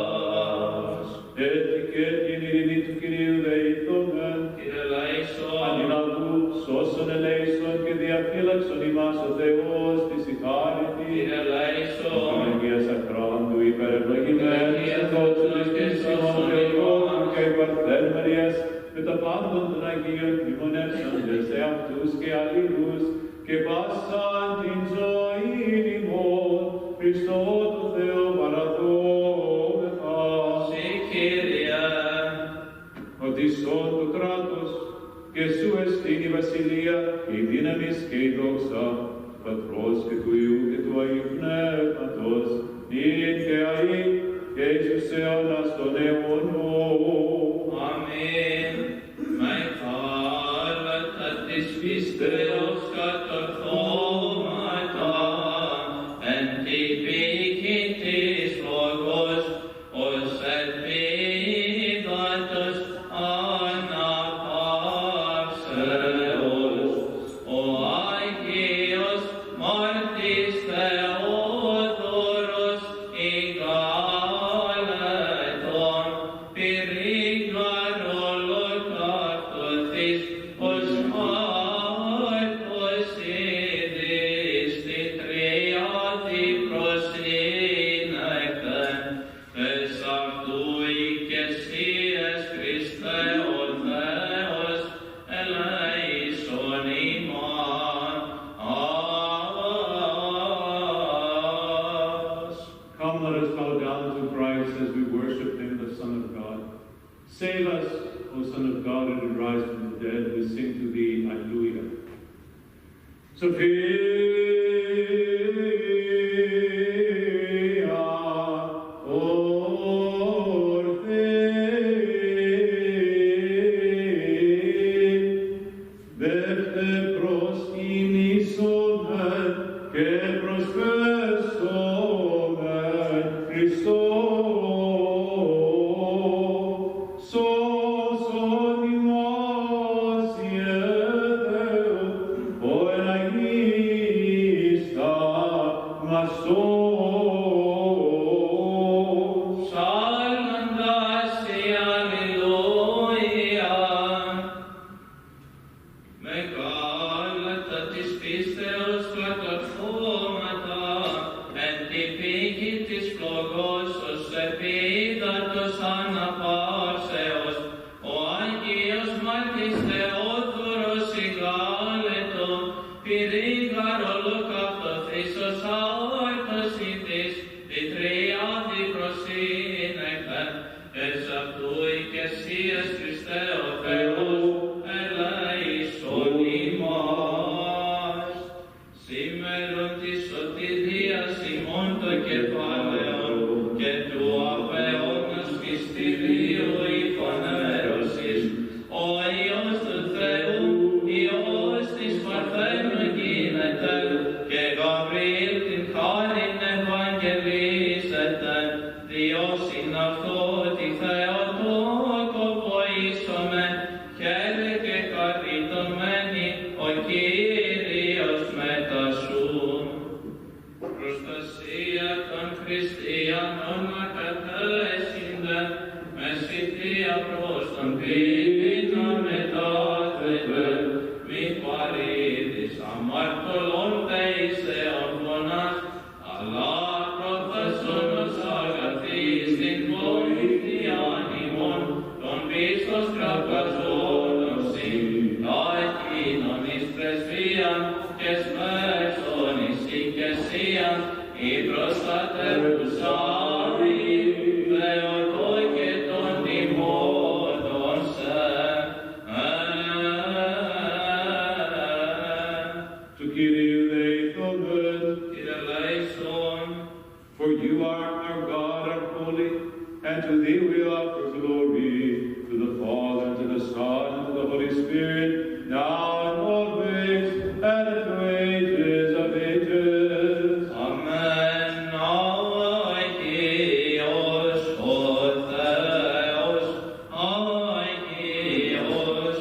ημάς. Έτσι και την ειρήνη του Κυρίου δεηθόμεν, Κύριε Λαϊσόν, αντιναβού σώσον ελέησον και διαφύλαξον ημάς ο Θεός της ηχάρητη. Κύριε Λαϊσόν, Αγίας Ακρόντου υπερευλογημένης Θεός και Σιών Θεών και Παρθέν Μαρίας με τα πάντων των Αγίων μνημονεύσαντες εαυτούς και αλλήλους και πάσαν την ζωή ημών Χριστό το Θεό παραδόμεθα. Συ Κύριε, Ότι σών το κράτος και σου εστίν η βασιλεία, η δύναμις και η δόξα, του Πατρός και του Υιού και του Αγίου Πνεύματος, νυν και αεί και εις τους αιώνας των αιώνων. αμήν. Μεγάλατα της πίστεως κατορθώματα, εν τη πίκη της Λόγος, ως ελπίδατος αναπαύσεως, ο Άγιος Μάρτης Θεόδωρος ηγάλετον, πυρήγαρολοκαυτοθείς, ως μάρτος ιδείς τη τριάδη προσύνεκτε, πες αυτού οικεσίες Χριστέ ο Θεός, ελέησον ημάς. Come, let us bow down to Christ as we worship him, the Son of God. Save us, O Son of God, and arise from the dead. We sing to thee, Alleluia. Sophia, Orthe, δεύτε προσκυνήσομεν και προσφέσομεν Χριστό. Σώσον ημάς Ιε Θεό, ο εν Αγίης θαυμαστός. Ψάλλοντας η Αλληλούια, μεγάλατα της πίστεως κατορθώματα, εν τη πίκη της φλογός, ως επίδατος αναπαύσεως, ο Άγιος Μάρτης Θεόδωρος ηγάλετο, πυρήγαρολοκαυτοθείς, ως αόρτος ιδείς, τη τριάδη προσύνεκτε, εις αυτού οικεσίες Χριστέ ο Θεός, ελέησον ημάς. Σήμερον της σωτηρίας ημών το κεφάλαιο και του απεώνας μυστηρίου υπονέρωσης, ο Υιός του Θεού, Υιός της Παρθένου γίνεται, και Γαβριήλ την χάρη καταζώνωση, τα εκείνον εις πρεσβείαν και σμέρσον εις οικεσίαν, η προστατεύουσα μη, Θεοτό και των τιμώντων σε. Του Κυρίου δεηθόμεν, Κύριε Λέησον, for you are our God, our holy, and to thee we offer glory, to the Father, and to the Son, and to the Holy Spirit, now and always, and in the ages of ages. Amen. Αγίος ο Θεός, Αγίος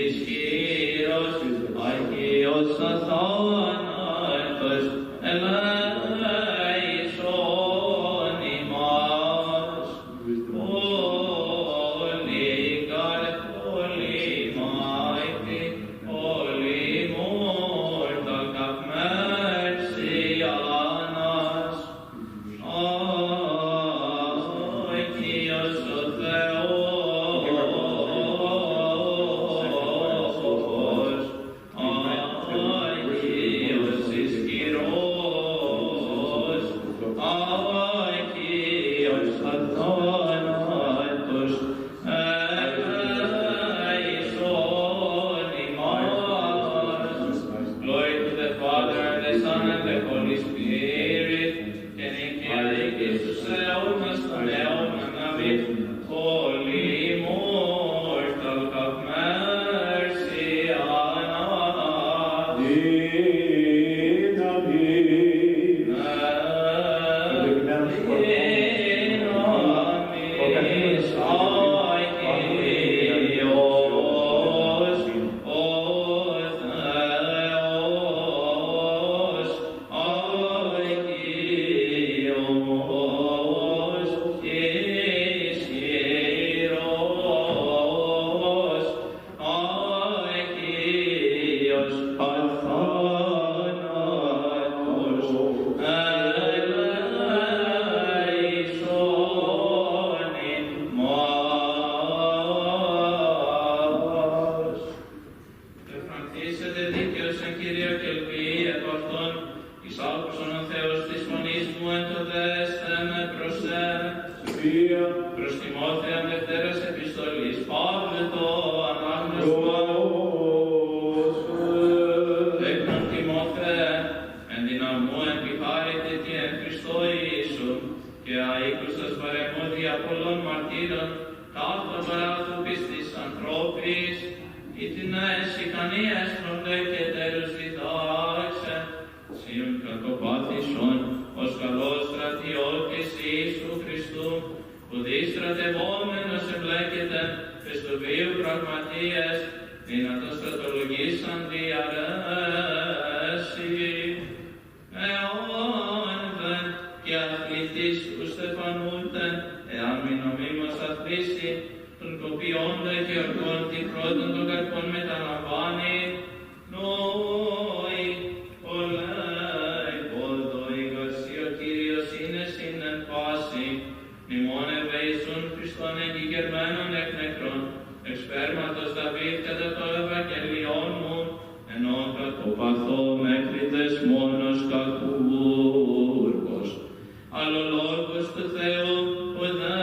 ισχυρός, Αγίος αθάνατος, ελέησον ημάς. Holy God, Holy mighty, Holy immortal, have mercy on us. Αγίος ο Θεός, Αγίος ισχυρός, Αγίος αθάνατος, ελέησον ημάς. Glory to the Father, and the Son, and the Holy Spirit, και νικιάζει και στους αιώνας των αιώνων. Αμήν. Holy immortal, have mercy on us. Ευχαριστήσετε δίκαιος εν Κύριε και ελπίη επ' αυτόν, εις άκουσον ο Θεός της φωνής μου εν το δέστε με προς προς Τιμόθεον Δευτέρας επιστολής, Παύλε το ανάγνωσμα. Τέκνον Τιμόθεε, εν δυναμού επιχάρητε τι εν Χριστώ Ιησού, και αίκουσας παρεμόδια πολλών μαρτύρων, ταύτα παράθου πιστής ανθρώπης, ή την ικανίας προντε και τέλους διδάξε, σίων κακοπάθησον, ως καλός στρατιώτης Ιησού Χριστού, που διστρατευόμενος εμπλέκεται εις του βίου πραγματίες, δυνατός στρατολογήσαν διαρρέσει. Εάν δεν και αθλητής ου στεφανούνται, εάν μην νομίμως αθλήσει, τον κοπιόντα και ορκών τι πρώτον των καρπών μεταλαμβάνει, νόη, ολέη, πόδο, η γαρσία ο Κύριος είναι συνεν πάση, μνημόν ευεησούν Χριστόν εγγυγερμένων εκ νεκρών, εξ σπέρματος Δαβίδ κατά το Ευαγγελιόν μου, ενώ κακοπαθώ μέχρι δεσμόνος κακούργος, αλλά ο λόγος του Θεού ουδέπεται,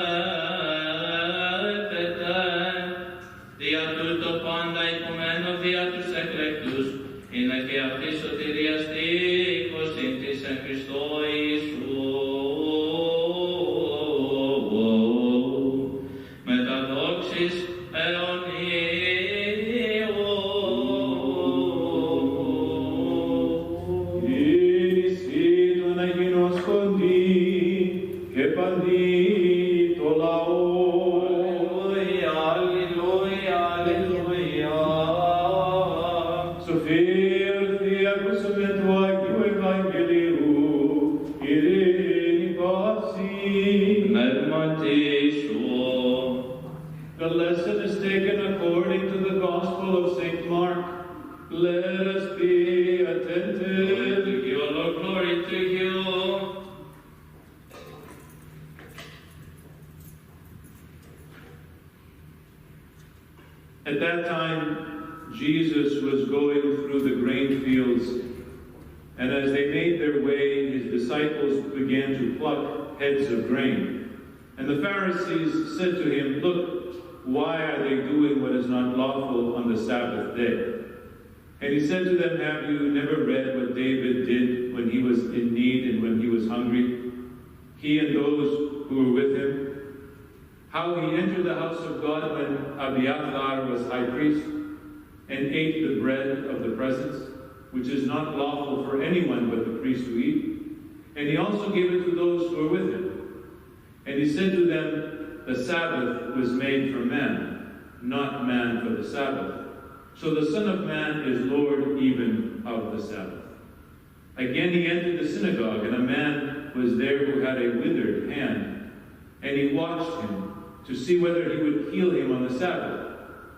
δια τούτο πάντα υπομένω δια τους εκλεκτούς, είναι και αυτή σωτηρία στίχος ειν της εν Χριστώ Ιησού. Μεταδόξεις αιωνίου. Εσύ τον Αγίνος κοντή και παντή το λαό. Αλληλούια, αλληλούια, αλληλούια. Σοφία ορθή ακούσαμε του Αγίου Ευαγγελίου, ειρήνη πάση. Πνεύματι σου. The lesson is taken according to the Gospel of St. Mark. Let us be attentive. To you, Lord, glory to you. At that time, Jesus was going through the grain fields, and as they made their way, his disciples began to pluck heads of grain. And the Pharisees said to him, "Look, why are they doing what is not lawful on the Sabbath day?" And he said to them, "Have you never read what David did when he was in need and when he was hungry? He and those who were with him? How he entered the house of God when Abiathar was high priest and ate the bread of the presence, which is not lawful for anyone but the priest to eat. And he also gave it to those who were with him. And he said to them, the Sabbath was made for man, not man for the Sabbath. So the Son of Man is Lord even of the Sabbath." Again he entered the synagogue, and a man was there who had a withered hand. And he watched him to see whether he would heal him on the Sabbath,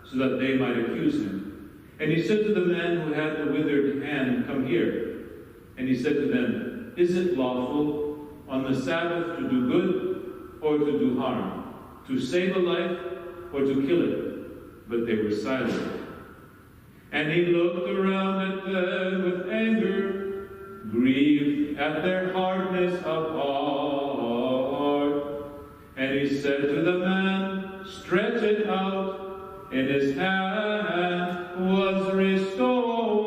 so that they might accuse him. And he said to the man who had the withered hand, "Come here." And he said to them, "Is it lawful on the Sabbath to do good or to do harm, to save a life or to kill it?" But they were silent. And he looked around at them with anger, grieved at their hardness of heart. And he said to the man, "Stretch it out," and his hand was restored.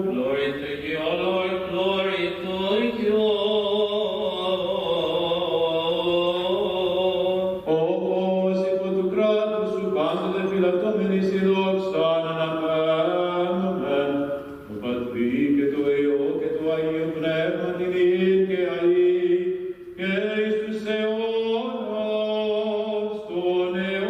Glory to you, O Lord, glory to you. O si tu kratos su bando de filatomeni si doxana na panomen, o patri che tu eo, che tu ai un pneuma divin che ai, che Christus eonos toneo. Amen.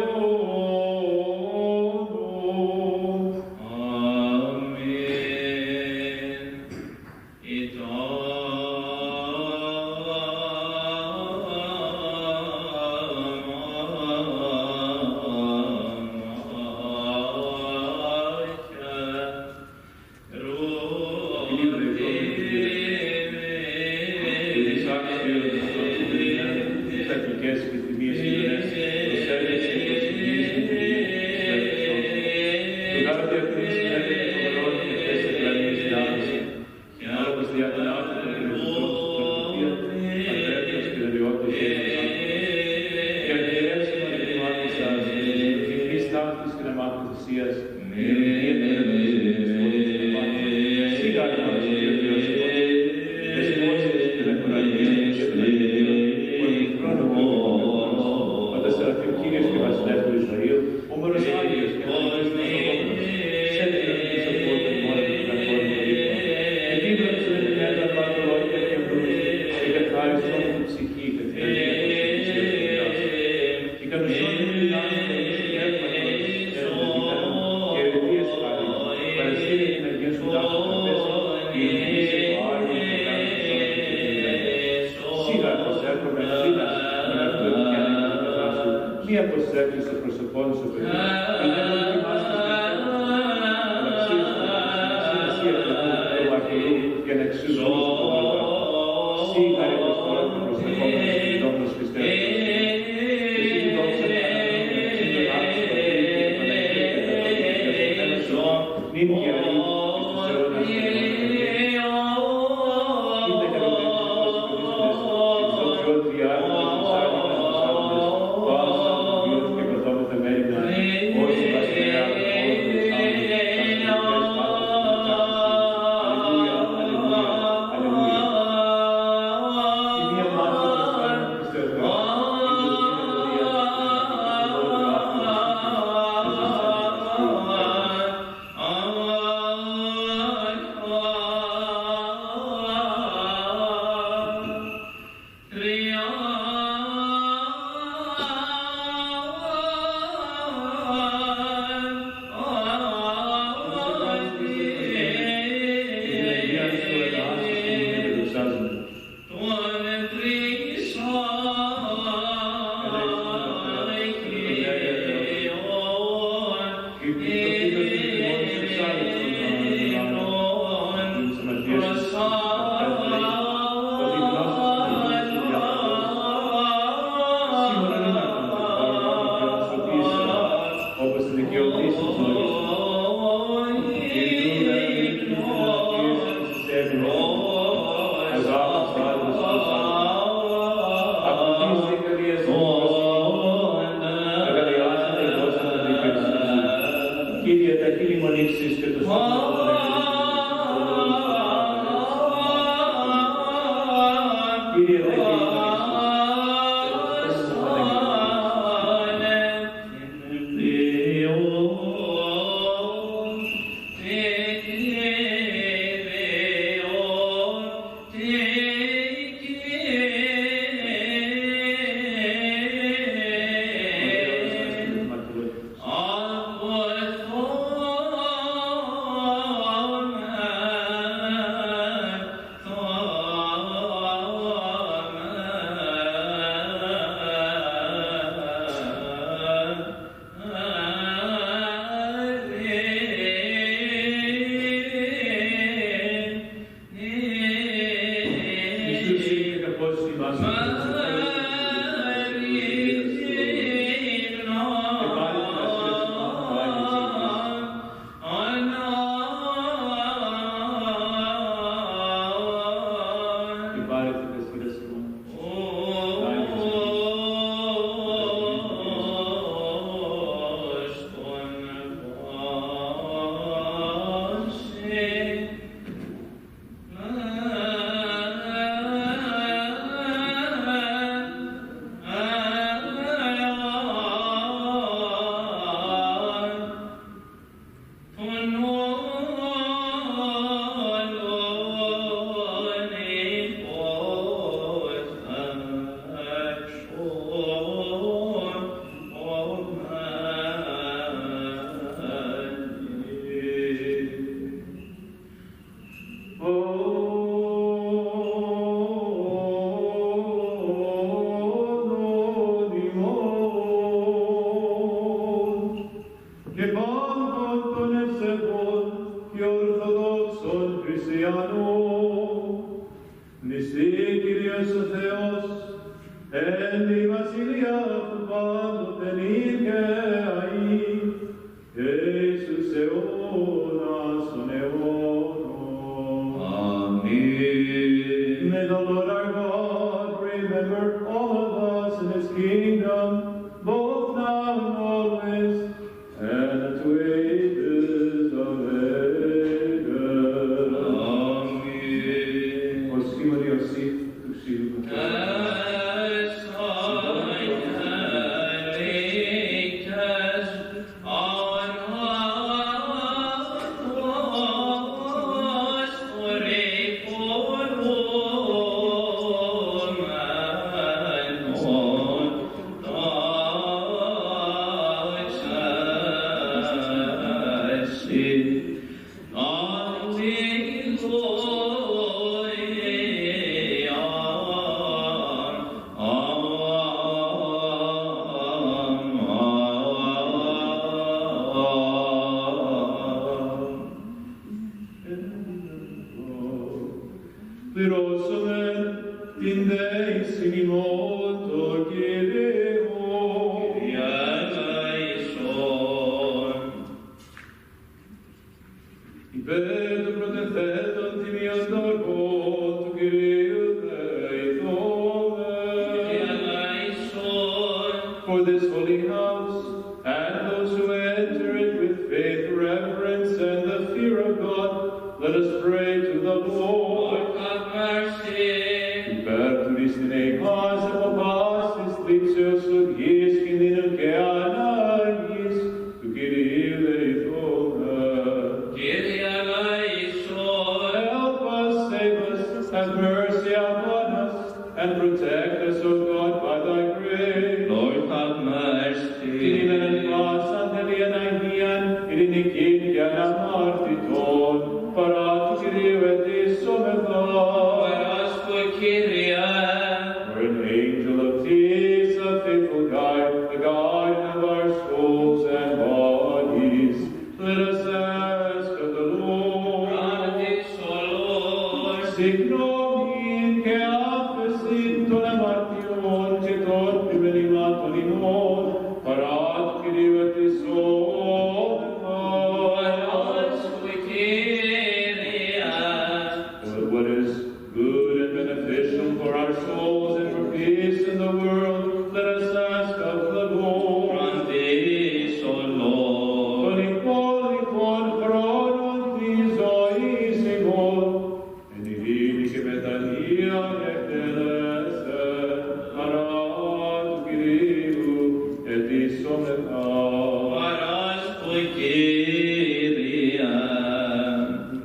Parat, Kyrie,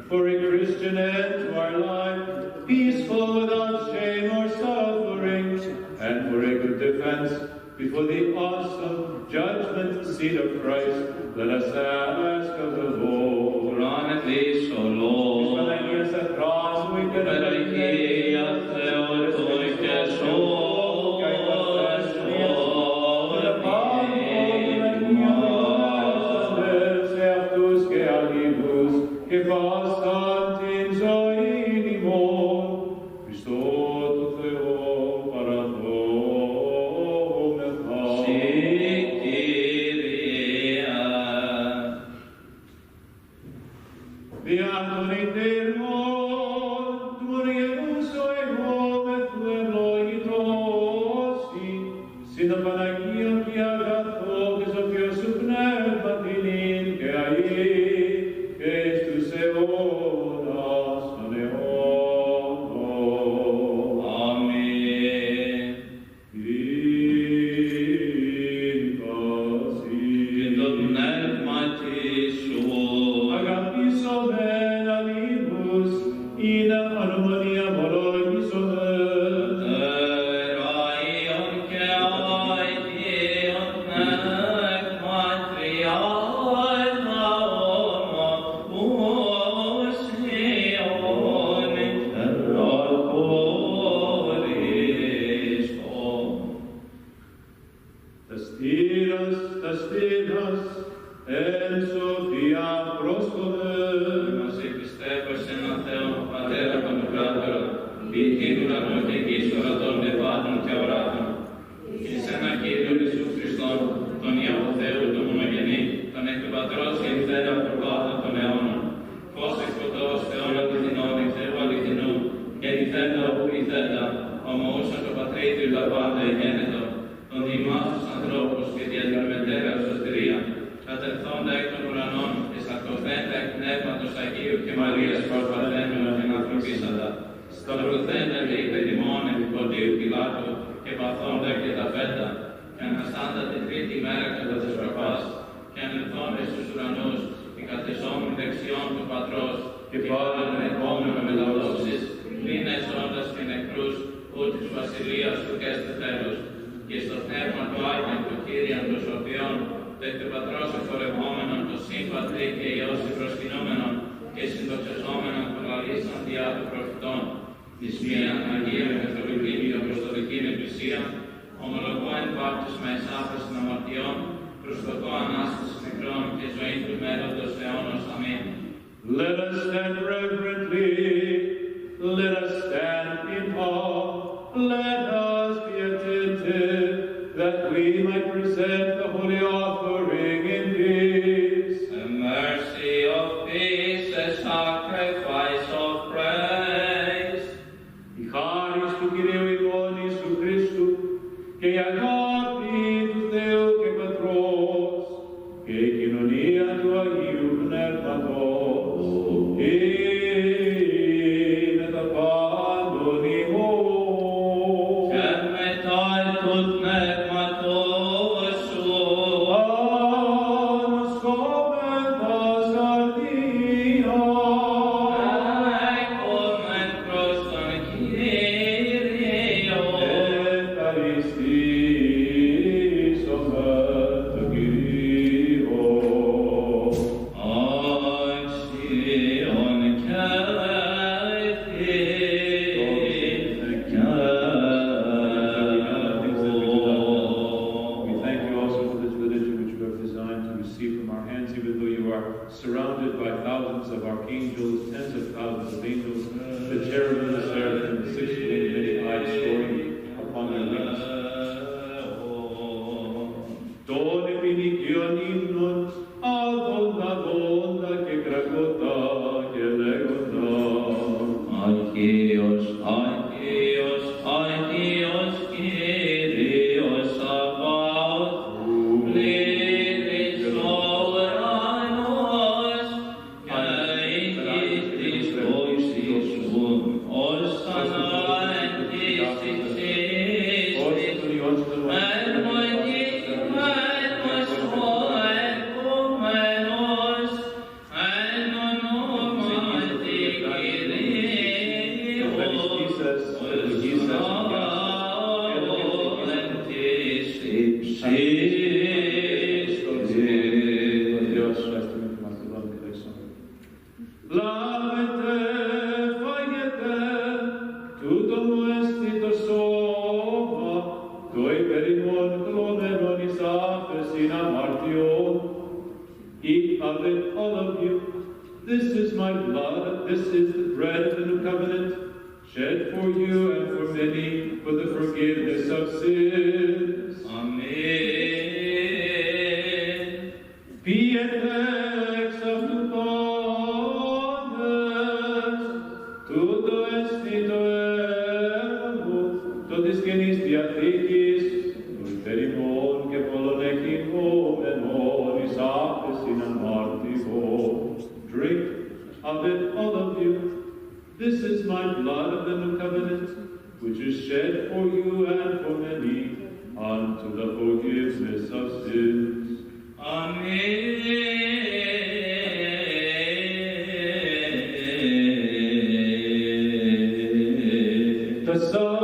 For a Christian end to our life, peaceful without shame or suffering, and for a good defense before the awesome judgment seat of Christ, let us ask of the Lord. Grant this, O Lord. Let us stand reverently, let us stand in awe, let us be attentive, that we might present the holy offering in peace. The mercy of peace, a sacrifice of praise. Η χάρις του Κυρίου ημών Ιησού Χριστού και η αγάπη του Θεού και Πατρός και η κοινωνία του Αγίου Πνεύματος είναι τα πάντων ημών. Και μετά του Πνεύματος σου, ανασκόμεν τας καρδίας, έκομεν προς τον Κύριο. ευχαριστήσομεν τον Κύριο. Αξιον και We thank you also for this religion which you have designed to receive from our hands, even though you are surrounded by thousands of archangels, tens of thousands of angels, the cherubim, the seraphim, the six-winged, many-eyed soaring upon their wings. Τον επινικίων ύμνων, αδόντα και κρακωτά και λέγοντα. Αγίος, Αγίος, Αγίος, Κύριος Σαββαώθ, πλήρης ο ουρανός και η γη της βοησής σου, ο Eat of it, all of you. This is my blood, this is the bread of the new covenant, shed for you and for many for the forgiveness of sins. Amen. Be et ex of tudo estito ergo, todis genis diathetis, verimon que polonecimo en onis apes in amortivo. Drink of it, all of you. This is my blood of the new covenant, which is shed for you and for many, unto the forgiveness of sins. Amen. The Son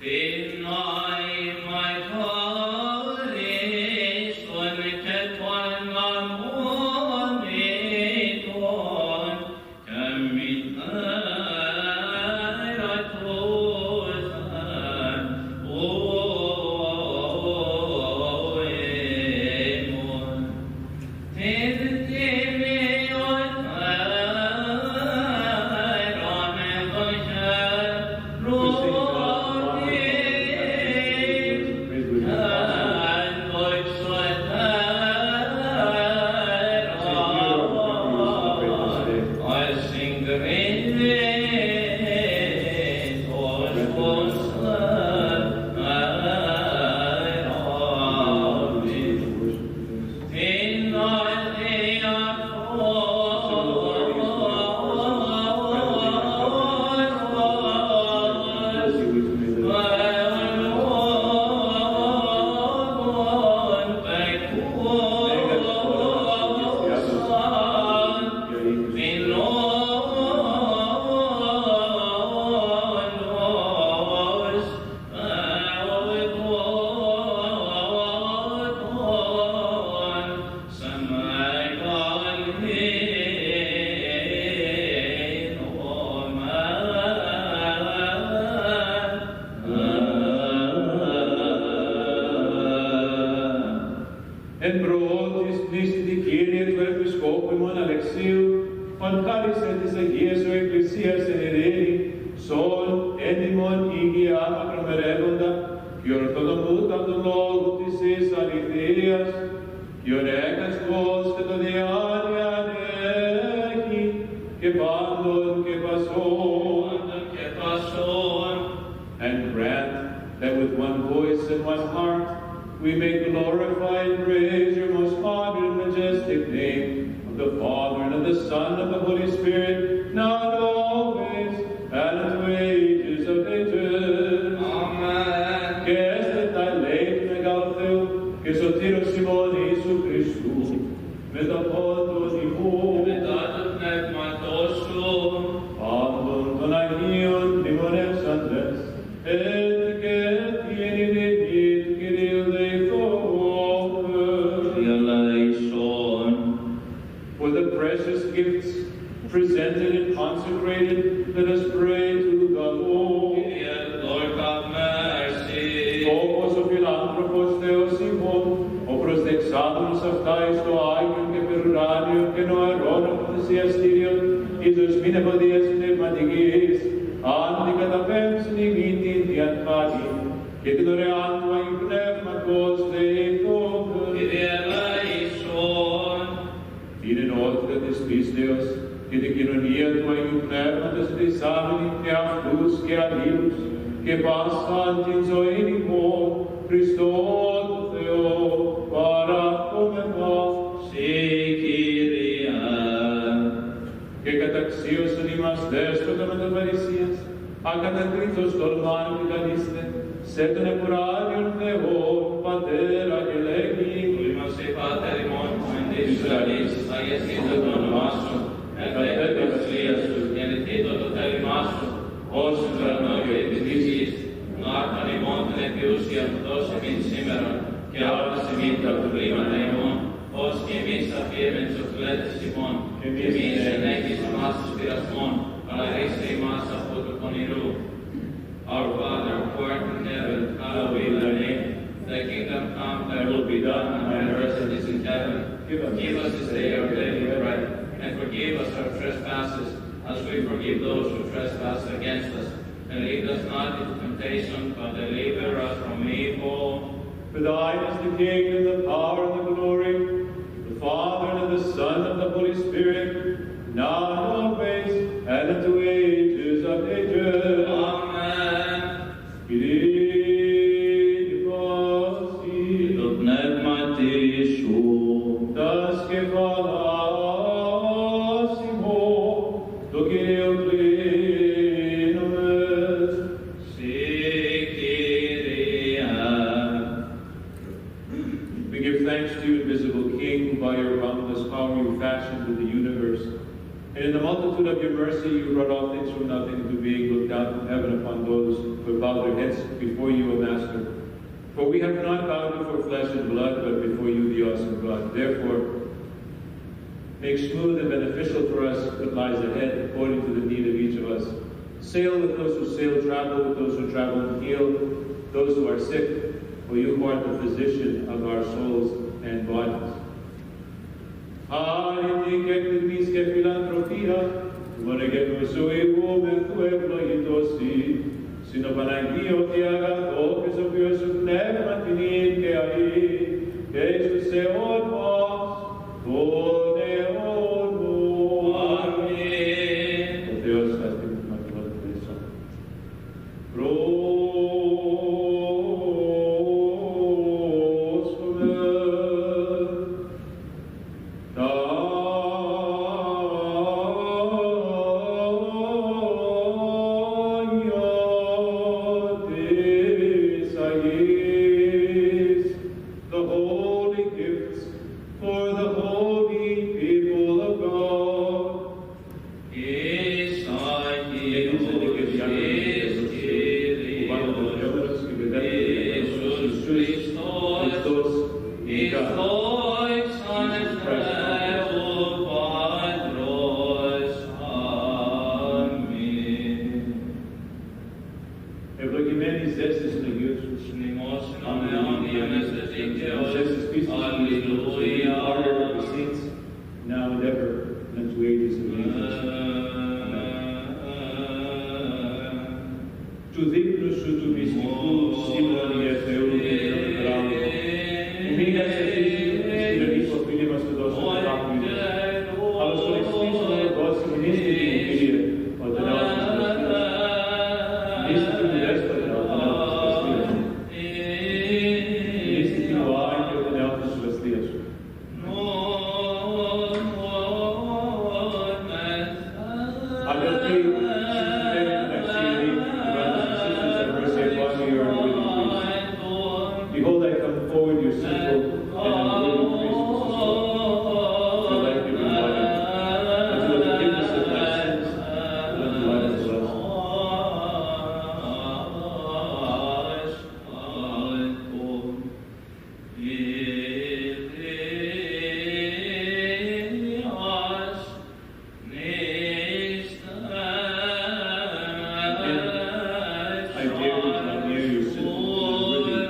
Deny my calling. Εν πρώτης πλήστη Κύριε του Επισκόπου ημών Αλεξίου, ον χάρισε της Αγίας σου Εκκλησίας εν ειρήνη, σον έντιμον υγεία μακρομερεύοντα, και ορθοδομούτα του λόγου της εις αληθείας, και ορέκας πως και το διάνοια έχει, και πάντων και πασών, and grant that with one voice and one heart we may glorify and praise your most honored and majestic name, of the Father and of the Son and of the Holy Spirit, now and always, and unto ages of ages. Amen. Και έστετα ελέη μεγάλου Θεού και σωτήρος ημών Ιησού Χριστού, με το πόντος ημού, Μετά το πνεύματός σου, πάντων των Αγίων μνημονεύσαντες, έτσι και έτσι εν ειρήνη του Κυρίου δεηθώμε. διαλέησον. For the precious gifts presented and consecrated, let us pray to the Lord. Kyrie, Lord, have mercy. Όπως ο φιλάνθρωπος Θεός ημών, ο προσδεξάμενος αυτά εις το Άγιον και περουράνιον και νοερόν από θυσιαστήριον, εις τους μην ευωδίας πνευματικής, αν την καταπέμψην ημί την διανχάτη, και την δωρεάν του Αγίου Πνεύματος δεηθώμε. Kyrie, ελέησον. Την ενότητα της πίστεως και την κοινωνία του Αγίου Πνεύματος δισάμενη και αυτούς και αλλήλους και πάσαν την ζωή ημών, Χριστό του Θεό, παρακόμεθα. Συ, Kyrie. Και καταξίωσαν ημάς δέσποτα με τον Παρισίας, ακατακρίτως τολμάν και καλείστε, σε τον επουράνιον Θεό, Πατέρα και λέγει, Είμαστε Πάτερ ημών, εν της Ισραήλς, αγιαστήτω το όνομά σου, ελθέτω η βασιλεία σου, γεννηθήτω το θέλημά σου, ως στον ουρανό και επί της γης, νάρκαν ημών την επιούσια που δώσε μην σήμερα, και άρπας ημίν τα προβλήματα ημών, ως και εμείς αφιέμεν τους οφειλέτες ημών, και εμείς ενέχεις εμάς τους πειρασμών, αλλά ρίστε ημάς από του πονηρού. Our Father, who art in heaven, hallowed be thy name. Thy kingdom come, thy will be done on earth as it is in heaven. Give us this day our daily bread, and forgive us our trespasses, as we forgive those who trespass against us. And lead us not into temptation, but deliver us from evil. for thine is the kingdom, the power, and the glory, the Father and of the Son and of the Holy Spirit, now and always, and unto ages of ages. Amen. Kyrie pasi, Το πνεύμα σου, τας κεφαλάσιμο, το Κύριο κλείνουμε. συ, Kyrie. We give thanks to you, invisible King, who by your boundless power you fashioned the universe. And in the multitude of your mercy you brought all things from nothing into being, looked down from heaven upon those who have bowed their heads before you, O Master. For we have not bowed before flesh and blood, but before you, the awesome God. Therefore, make smooth and beneficial for us what lies ahead, according to the need of each of us. Sail with those who sail, travel with those who travel, and heal those who are sick, for you who are the physician of our souls and bodies. Χάρη και εκτιμής και φιλανθρωπία, μονεγενού σου ηγούμεθου ευλογητώσει, συν ο Παναγίο και αγαθό και σοφιός σου πνεύμα την και αή, και εις τους αιώνας των αιώνων. Αμήν. Ο Θεός σας την μακρόν Χριστό. Ευλογημένης ζέστης του Αγίου σου, συνημώς, αμεών, διανέστες δικαίως, αλληλείς Alleluia. Order of the saints, now and ever, and unto ages of ages. Του δείπνου σου του μυστικού σήμων για Θεού και των δράμων, που μείνας ευθύσου στην ενίκο φίλοι μας του δώσου του τάπνου, αλλά στον εξής να δώσει μνήστη την Κύριε, όταν έλθεις της Βαστίας. Μνήστη την Δέσποτα, όταν έλθεις της Βαστίας. Μνήστη την Οάγη, όταν έλθεις της Βαστίας σου. Αδελφοί, συζητέμοι μεταξύ ημί, behold, I come forward, your sinful and unworthy priests, to life giving body, unto the forgiveness of my sins, and unto life everlasting. I dare you to not near your sinful and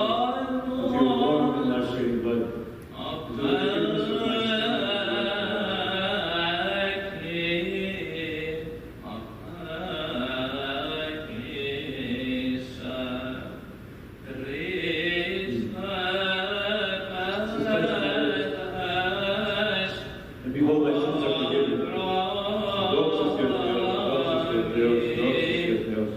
unworthy priests, with your warm and lacerating blood, unto the forgiveness of my sins. And behold, my sins are forgiven. Doxas Deus, doxas Deus, doxas Deus.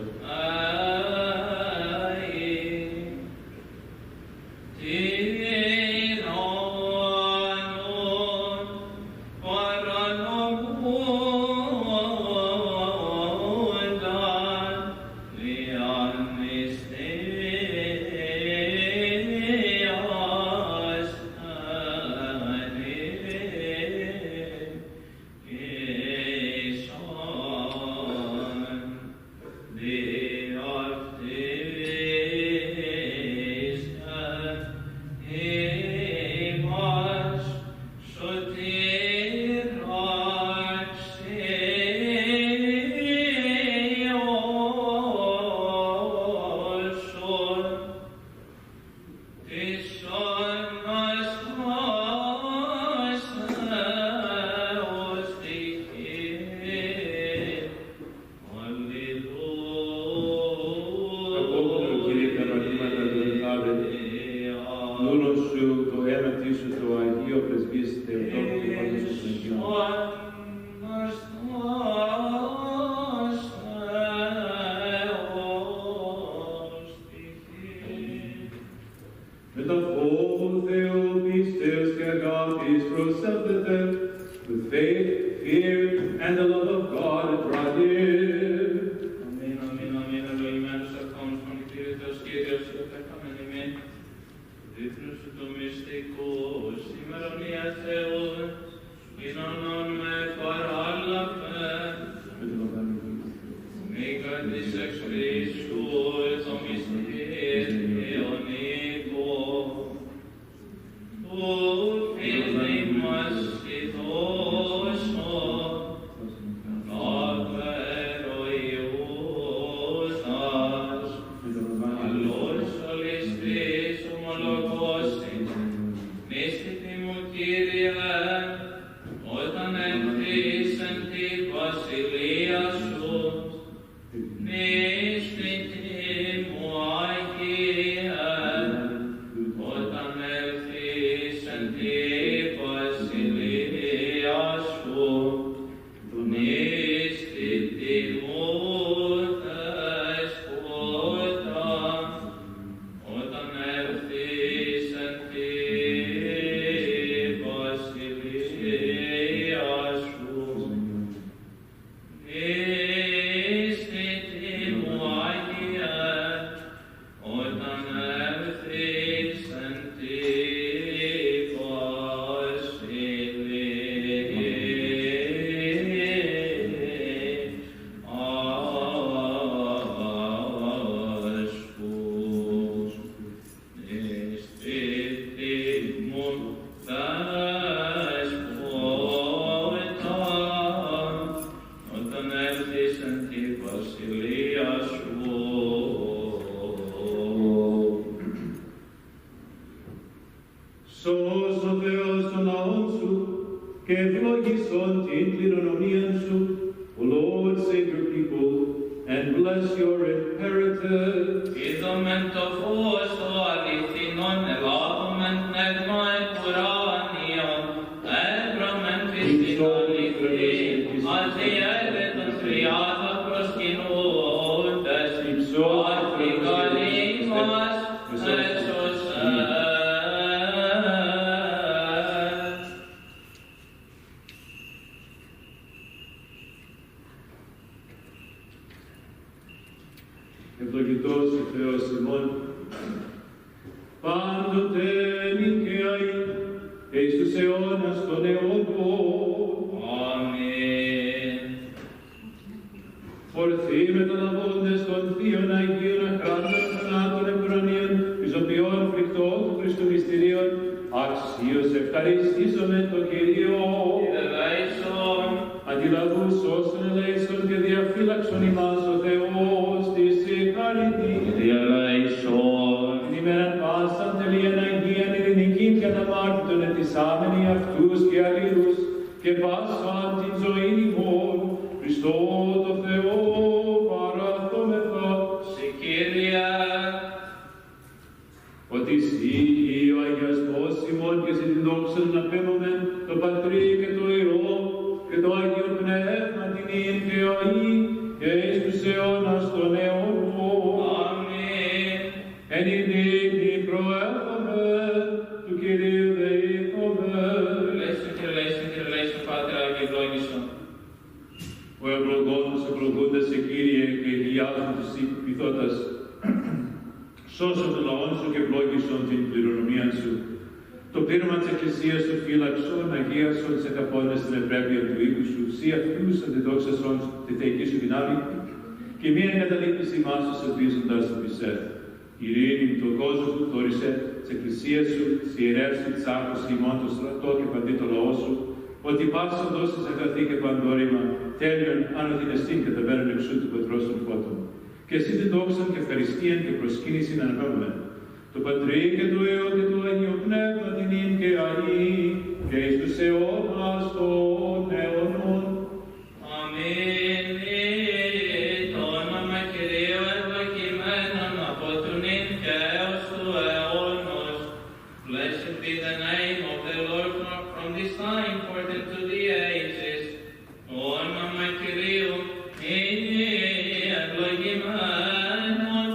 Λούρος σου το αίματι σου το Αγίο Πρεσβείες Θεοτόκου και πάντως σου τον Κύριον. Με τον φόβο Θεού πίστεως και αγάπης προσεύθετε, with faith, fear, and the love of God draw near. Αμήν, αμήν, αμήν, ευλογημένος ευχόμος πανηγύριτος Κύριος, επέκαμεν ημίν. Δείχνου σου το μυστικό, σήμερον η Θεού, κοινωνών με παράλαβε. Μη κρατής εξ Χριστού, το μυστήριον οίκο. Του φίλοι μας ηθόσο, Λάβερο Ιούδας, αλλούς ολιστής ομολογώσει, μυστική μου Κύριε, όταν έρθεις εν τη βασιλεία σου, μυστική μου Αγία, όταν έρθεις εν τη βασιλεία σου, μυστική μου Δέσποτα, όταν έρθεις εν τη βασιλεία σου, μυστική μου Αγία, όταν έρθεις εν τη Σώσον Θεός των λαών σου και ευλόγησον την κληρονομία σου, O Lord, save your people and bless your inheritance. Είδομεν το φως το αληθινόν, ελάβομεν πνεύμα επουράνιον, έβρωμεν πίστην αληθή, αλθιέδε των τριάδα προσκυνούντες, πάρτι καλή μας έσωσεν. Ευλογητός ο Θεός ημών, πάντοτε νυν και αεί, εις τους αιώνας των αιώνων. Αμήν. Ορθοί μεταλαβώντες των θείων Αγίων αχράντων θανάτων εμπρονίων, εις οποίων φρικτών του Χριστού μυστηρίων, αξίως ευχαριστήσομεν το Κύριο. Ελέησον. Αντιλαβούς όσων ελέησον και διαφύλαξον ημάς ο Θεός της συγχαρητήρια. Ελέησον. Την ημέραν πάσαν τελείαν Αγίαν ειρηνικήν και αναμάρτητον ετισάμενοι αυτούς και αλλήλους και πάσαν την ζωήν ημών, Χριστό το Θεό παραθόμεθα. Συ Κύριε. Ότι εσύ ο αγιασμός ημών και σε την δόξα να πέμομεν το Πατρί και το Υιό και το Άγιο Πνεύμα την ίν και οή και εις τους αιώνας των αιώνων. Αμήν. Εν ειρήνη προέρχομεν, του Κυρίου δεήθομεν. Ελέησον, Πάτερ Άγιε ευλόγησον. Ο ευλογώντας ευλογούντας σε Κύριε και εγγυάζουν τους πειθώτας. Σώσον τον λαόν σου και ευλόγησον την κληρονομία σου. Το πείραμα της Εκκλησίας σου φύλαξον, αγίασον τις αγαπώντας την ευπρέπεια του οίκου σου, σύ αυτούς αντιδόξασον τη θεϊκή σου δυνάμει, και μία εγκαταλείπεις ημάς τους ελπίζοντας του πισέ. Ειρήνη του κόσμου που τόρισε της Εκκλησίας σου, της ιερεύς σου, της άκουσης ημών το στρατό και παντή το λαό σου, ότι πάσον δώσεις αγαθή και παντόρημα, τέλειον αναδυνεστήν και ταβαίνουν εξού του Πατρός των φώτων. Και εσύ την δόξαν και ευχαριστίαν και προσκύνησιν αναπέμπουμε. Το Πατρί και το Υιό και το Άγιο Πνεύμα την ίν και αεί και εις τους αιώνας των αιώνων. Αμήν. Το όνομα Κυρίου ευλογημένον από του νυν και έως του αιώνος. Blessed be the name of the Lord from this time forth into the ages. Το όνομα Κυρίου είναι ευλογημένον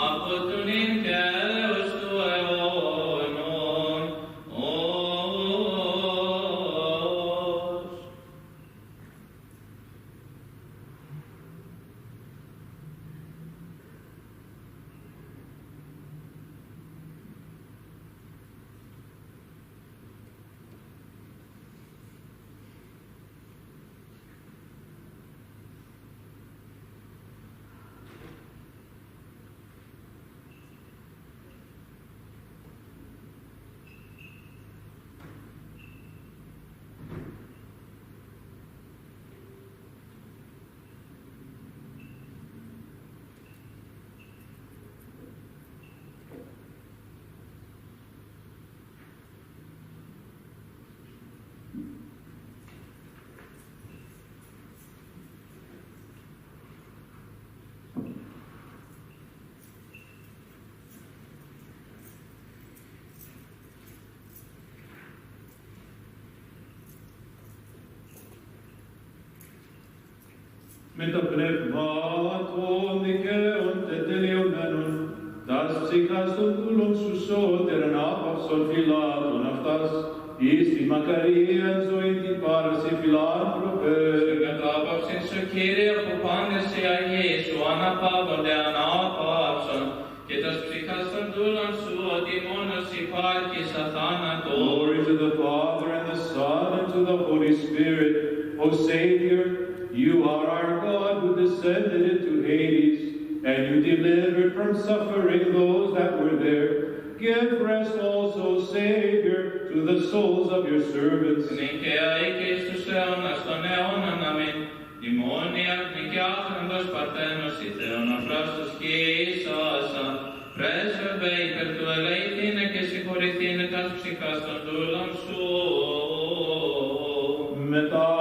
από του νυν και έως του αιώνων. Με το πνεύμα των δικαίων τελειωμένων, τας ψυχάς των δούλων σου σώτερον άπαυσον φυλάτων αυτάς, εις τη μακαρίαν ζωή την πάραση φιλάνθρωπε. Στην κατάπαυση σου, Κύριε, που πάντες οι Αγίοι σου αναπαύονται ανάπαυσον, και τας ψυχάς των δούλων σου ότι μόνος υπάρχεις αθάνατο. Glory to the Father and the Son and to the Holy Spirit. O Savior, you are our God who descended into Hades, and you delivered from suffering those that were there. Give rest also, Savior, to the souls of your servants. Νυν και αεί και εις τους αιώνας των αιώνων, αμήν. Ημώνια, νυν και άφραντος παρθένος, η Θεόν αφράστος και ίσασα, πρέσβευε υπέρ του ελεηθήνε και συγχωρηθήνε τας ψυχάς των δούλων σου. Μετά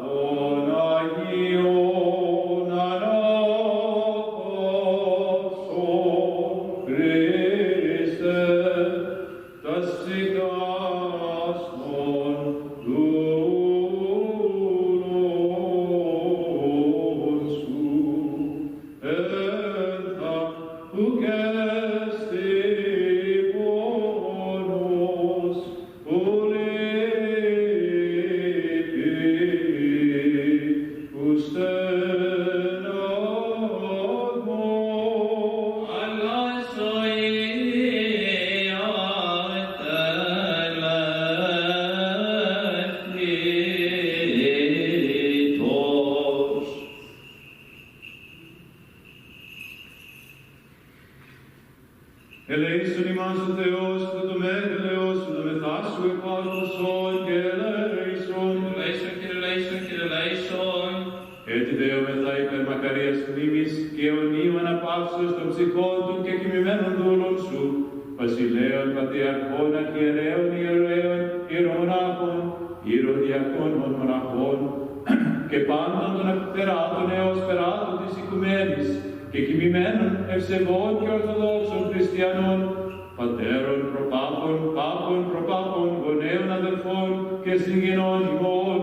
των Αγίων αναπαυσών, Χριστέ, τας ψυχάς των δούλων σου, έντα ουκ έστι πόνος, Ελέησον ημάς ο Θεός, το μέτελεος, το μεθάσου επάρκωσον και ελέησον. Ελέησον, Κύριε, ελέησον, Κύριε, ελέησον. Έτσι δεόμεθα υπέρ μακαρίας μνήμης και αιωνίου αναπαύσεως των ψυχών των και κοιμημένων δούλων σου, βασιλέων, πατριαρχών, αρχιερέων, ιερέων, ιερομονάχων, ιεροδιακόνων μοναχών και πάντων των περάτων έως περάτων της οικουμένης και κοιμημένων ευσεβών και ορθοδόξων χριστιανών, πατέρων, προπάπων, πάπων, προπάπων, γονέων, αδελφών και συγγενών ημών,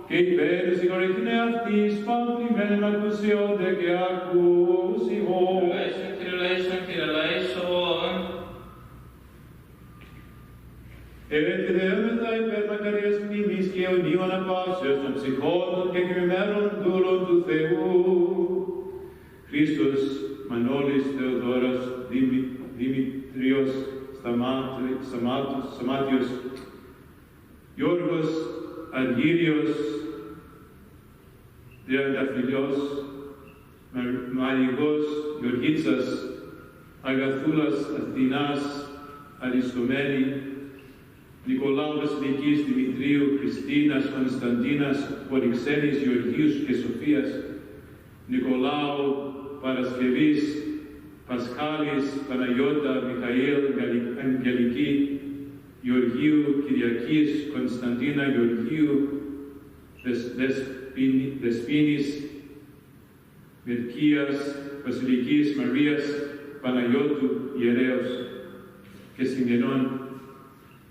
και υπέρ της συγχωρηθήνε αυτής παντημένων ακουσιόνται και ακούσιμων. Ελέησον, Κύριε, ελέησον, Κύριε, ελέησον. Έτσι δεόμεθα υπέρ μακαρίας μνήμης και αιωνίου αναπαύσεως των ψυχών των και κοιμημένων δούλων του Θεού. Χρήστος, Μανώλης, Θεοδόρας, Δημητριος, Σταμάτιος, Γιώργος, Αργύριος, Τριανταφυλλιός, Μαριγός, Γεωργίτσας, Αγαθούλας, Αθηνάς, Αριστομένη, Νικολάου Βασιλικής, Δημητρίου, Χριστίνας, Κωνσταντίνας, Πολυξένης, Γεωργίου και Σοφίας, Νικολάου, Παρασκευής, Πασχάλης, Παναγιώτα, Μιχαήλ, Αγγελική, Γεωργίου, Κυριακής, Κωνσταντίνα, Γεωργίου, Δεσποίνης, Μερκίας, Βασιλικής, Μαρίας, Παναγιώτου, Ιερέως και συγγενών.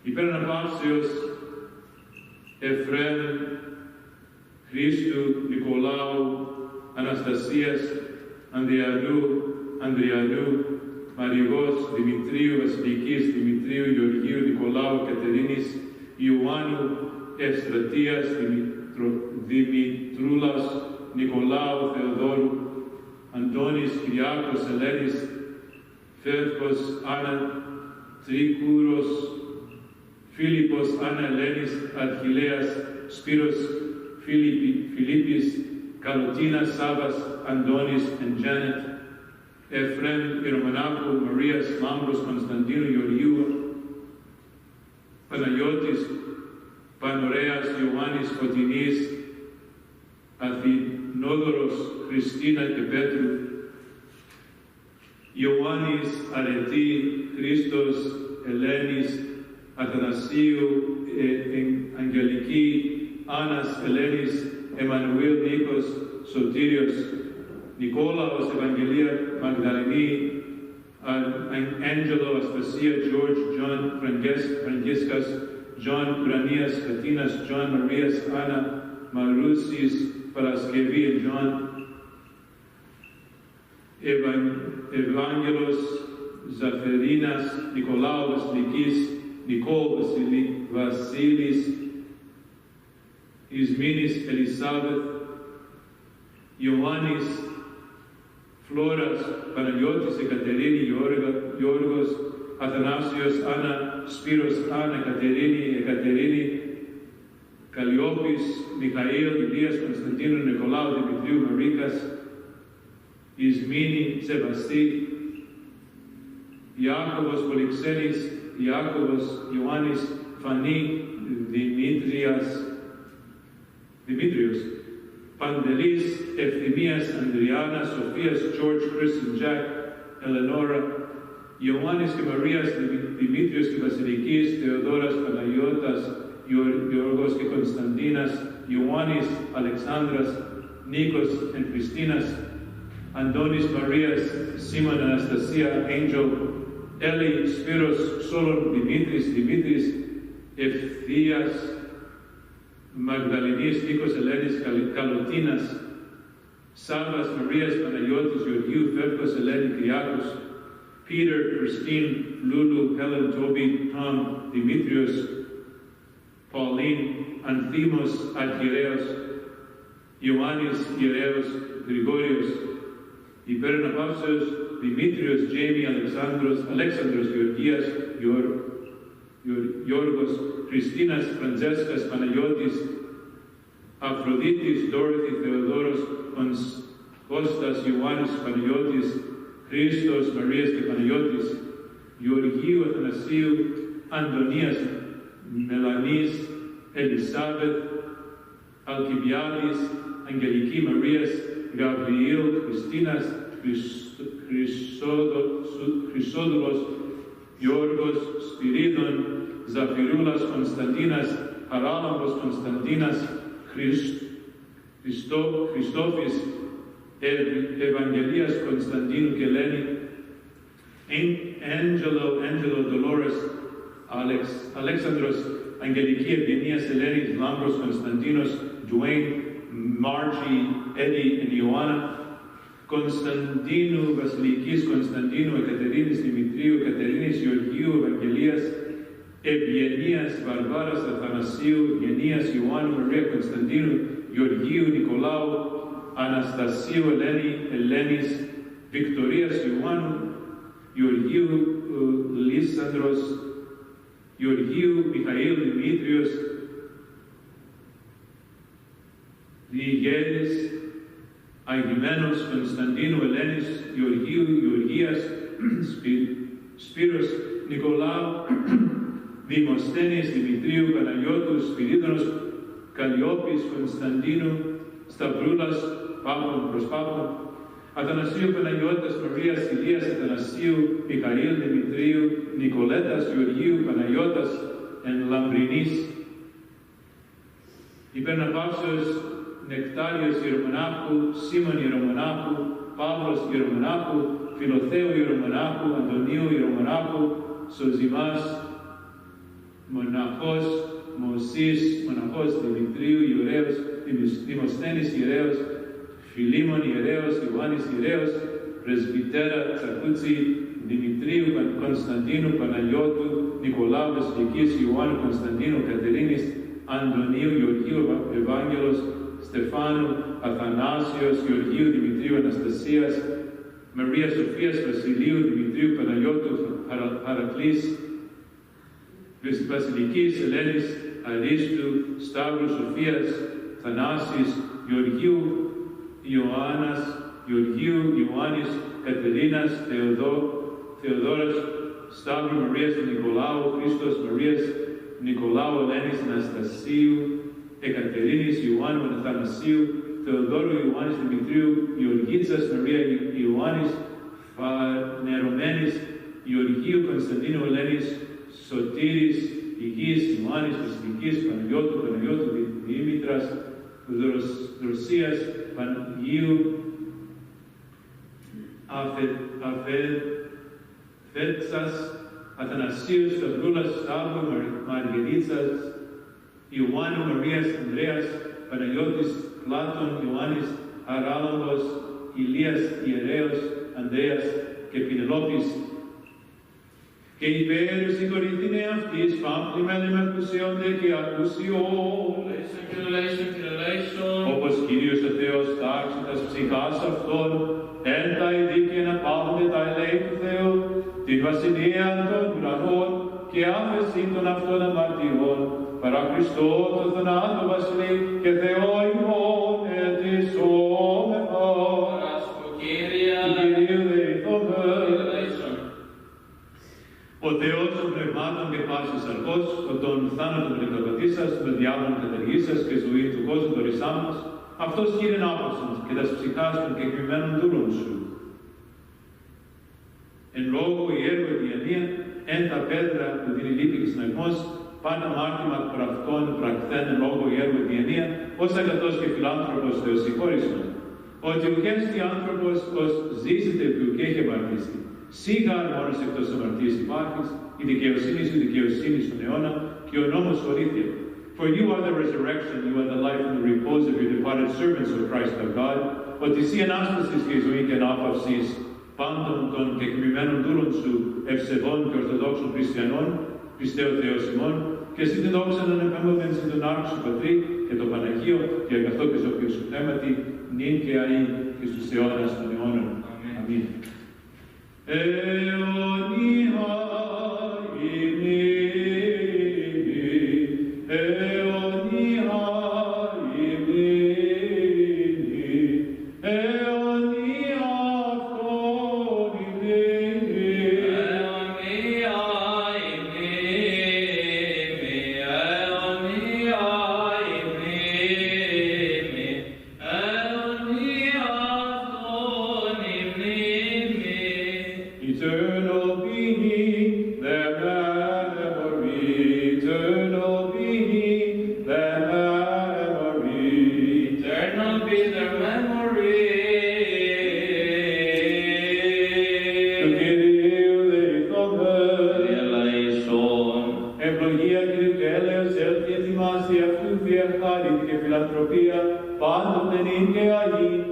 Υπέρ αναπαύσεως Εφραίμ, Χρήστου, Νικολάου, Αναστασίας, Ανδριανού, Μαριγός, Δημητρίου, Βασιλικής, Δημητρίου, Γεωργίου, Νικολάου, Κατερίνης, Ιωάννου, Ευστρατείας, Δημητρούλας, Νικολάου, Θεοδόρου, Αντώνης, Κυριάκος, Ελένης, Φεύκος, Άννα, Τρίκουρος, Φίλιππος, Άννα, Ελένης, Αρχιλέας, Σπύρος, Φιλίππης, Καλωτίνας, Σάβας, Αντώνης, and Janet, Εφραίμ, Ιερομονάχου, Μαρίας, Μάμπρος, Κωνσταντίνου, Γεωργίου, Παναγιώτης, Πανωρέας, Ιωάννης, Φωτεινής, Αθηνόδωρος, Χριστίνα και Πέτρου, Ιωάννης, Αρετή, Χρήστος, Ελένης, Αθανασίου, Αγγελική, Άννας, Ελένης, Εμμανουήλ, Νίκος, Σωτήριος, Νικόλαος, Ευαγγελία, Μαγδαληνή, Άντζελο, Ασπασία, George, John, Φραγκίσκας, John, Ουρανίας, Αθήνας, John, Μαρίας, Άννα, Μαρούσης, Παρασκευή, John, Ευάγγελος, Ζαφερίνας, Νικολάου, Βασιλικής, Νικόλ, Βασίλης, Ισμήνης, Ελισάβετ, Ιωάννης, Φλόρας, Παναγιώτης, Εκατερίνη, Γιώργος, Αθανάσιος, Άννα, Σπύρος, Άννα, Εκατερίνη, Καλλιόπης, Μιχαήλ, Ηλίας, Κωνσταντίνου, Νικολάου, Δημητρίου, Μαρίκας, Ισμήνη, Σεβαστή, Ιάκωβος, Πολυξένης, Ιάκωβος, Ιωάννης, Φανή, Δημήτριος, Παντελής, Ευθυμίας, Ανδριάννα, Σοφίας, George, Chris and Jack, Eleonora, Ιωάννης και Μαρίας Δημήτριος και Βασιλικής, Θεοδόρας Παναγιώτας, Γιώργος και Κωνσταντίνας, Ιωάννης Αλεξάνδρας, Νίκος και Χριστίνας, Αντώνης Μαρίας, Σίμων Αναστασία, Angel, Έλλη Σπύρος, Σόλων Δημήτρης, Ευθείας Μαγδαληνής, Νίκος Ελένης Καλωτίνας, Σάββας Μαρίας Παναγιώτης, Γεωργίου Φεύκος, Ελένη Κυριάκος, Peter, Christine, Lulu, Helen, Toby, Tom, Δημήτριος, Pauline, Ανθίμος Αρχιερέος, Ιωάννης Ιερέος, Γρηγόριος, Υπεραναπαύσεως, Δημήτριος, Τζέιμι, Αλέξανδρος, Γεωργίας, Γιώργος, Χριστίνας, Φραντζέσκας, Παναγιώτης, Αφροδίτης, Ντόρθη, Θεοδόρος, Κώστας, Ιωάννης, Παναγιώτης, Χρήστος, Μαρίας και Παναγιώτης, Γεωργίου, Αθανασίου, Αντωνίας, Μελανής, Ελισάβετ, Αλκιβιάδης, Αγγελική Μαρίας, Γαβριήλ, Χριστίνας, Χρυσόδουλος, Γιώργος, Σπυρίδων, Ζαφυρούλας, Κωνσταντίνας, Χαράλαμπος, Κωνσταντίνας, Χριστόφης, Ευαγγελίας, Κωνσταντίνου και Ελένη, Έντζελο, Δολόρες, Αλέξανδρος, Αγγελική Ευγενίας, Ελένης, Λάμπρος, Κωνσταντίνος, Ντουέιν, Μάρτζι, Έντι και Ιωάννα, Κωνσταντίνου, Βασιλικής, Κωνσταντίνου, Εκατερίνης, Δημητρίου, Κατερίνης, Γεωργίου, Ευαγγελίας, Ευγενίας, Βαρβάρας, Αθανασίου, Γενίας, Ιωάννου, Μαρία, Κωνσταντίνου, Γεωργίου, Νικολάου, Αναστασίου, Ελένης, Βικτωρίας, Ιωάννου, Γεωργίου, Λίσανδρος, Γεωργίου, Μιχαήλ, Δημήτριος, Διηγέλης, Αγιμένος, Κωνσταντίνου, Ελένης, Γεωργίου, Γεωργίας, Σπύρος, Νικολάου, Δημοσθένης, Δημητρίου, Παναγιώτου, Σπυρίδωνος, Καλλιόπης, Κωνσταντίνου, Σταυρούλας, Πάπων προς Πάπων, Αθανασίου, Παναγιώτας, Μαρίας, Ηλίας, Αθανασίου, Μιχαήλ, Δημητρίου, Νικολέτας, Γεωργίου, Παναγιώτας, εν Λαμπρινής, Υπερναπαύσεως, Νεκτάριος Ιερομονάχου, Σίμων Ιερομονάχου, Παύλος Ιερομονάχου, Φιλοθέου Ιερομονάχου, Αντωνίου Ιερομονάχου, Σοζημάς, Μοναχός, Μωσής, Μοναχός Δημητρίου Ιερέως, Δημοσθένης Ιερέως, Φιλίμων Ιερέως, Ιωάννης Ιερέως, Πρεσβυτέρα Τσακούτσι, Δημητρίου Κωνσταντίνου, Παναγιώτου, Νικολάου Βασιλικής, Ιωάννου Κωνσταντίνου, Κατερίνης, Αντωνίου, Γεωργίου Ευάγγελος, Στεφάνου, Αθανάσιος, Γεωργίου, Δημητρίου, Αναστασίας, Μαρία Σοφίας, Βασιλείου, Δημητρίου, Παναγιώτου, Χαρακλής, Βασιλικής, Ελένης, Αρίστου, Σταύρου, Σοφίας, Θανάσης, Γεωργίου, Ιωάννας, Γεωργίου, Ιωάννης, Κατερίνας, Θεοδόρας, Σταύρου, Μαρίας, Νικολάου, Χρήστος, Μαρίας, Νικολάου, Ελένης, Αναστασίου, Εκατερίνης, Ιωάννου, Αθανασίου, Θεοδόρου, Ιωάννης, Δημητρίου, Γεωργίτσας, Μαρία, Ιωάννης, Φανερωμένης, Γεωργίου, Κωνσταντίνου, Ελένης, Σωτήρης, Υγής, Ιωάννης, Βασιλικής, Παναγιώτου, Δήμητρας, Δροσίας, Παναγίου, Αφέτσας, Αθανασίου, Σταυρούλας, Σταύρου, Μαργαρίτσας, Ιωάννου, Μαρίας, Ανδρέας, Παναγιώτης, Πλάτων, Ιωάννης, Αράλαμπος, Ηλίας, Ιερέως, Ανδρέας και Πινελόπης. Και υπέρ συγχωρηθήν αυτής, πάμπλημενοι με ακουσιόνται και ακουσιών. Όπως Κύριος ο Θεός τάξει τας ψυχάς αυτών, εν τα ειδίκη να πάβονται τα ελέη του Θεού, την βασιλεία των ουρανών και άφεση των αυτών αμαρτιών, παρά Χριστό το θανάτο βασιλεί και Θεό ημών ετισόμεθα. Κυρίου δεηθώμε. Ο Θεός των πνευμάτων και πάσης αρχός, ο των θάνατων πρικαπατήσας, των διάβολων καταργήσας και ζωή του κόσμου δωρησάμας, αυτός Κύριε άποψος και τας ψυχάς των κεκριμένων δούλων σου. Εν λόγω η έργο διανία, εν τα πέτρα που δίνει λύπη και συναγμός, πάνω μάρτυμα πραυτών πρακτέν λόγω η έργο διανία, ως αγαθός και φιλάνθρωπος Θεός συγχώρησον. Ότι ουκέστη άνθρωπος ως ζήσετε που ουκέχει αμαρτήστη. Σίγα μόνος εκτός αμαρτίας υπάρχεις, η δικαιοσύνη σου δικαιοσύνη στον αιώνα και ο νόμος σου αλήθεια. For you are the resurrection, you are the life and the repose of your departed servants, O Christ our God. Ότι εσύ ανάστασης και ζωή και ανάπαυσης πάντων των κεκοιμημένων δούλων σου, ευσεβών και ορθοδόξων χριστιανών, πιστεύω Θεός ημών, και εσύ την δόξα να ανεπέμβομεν συν τον Άρχον σου Πατρί και το Παναγίο και αγαθό και ζωοποιό σου πνεύματι, νυν και αεί και στους αιώνας των αιώνων. Αμήν. Αιωνία ημί.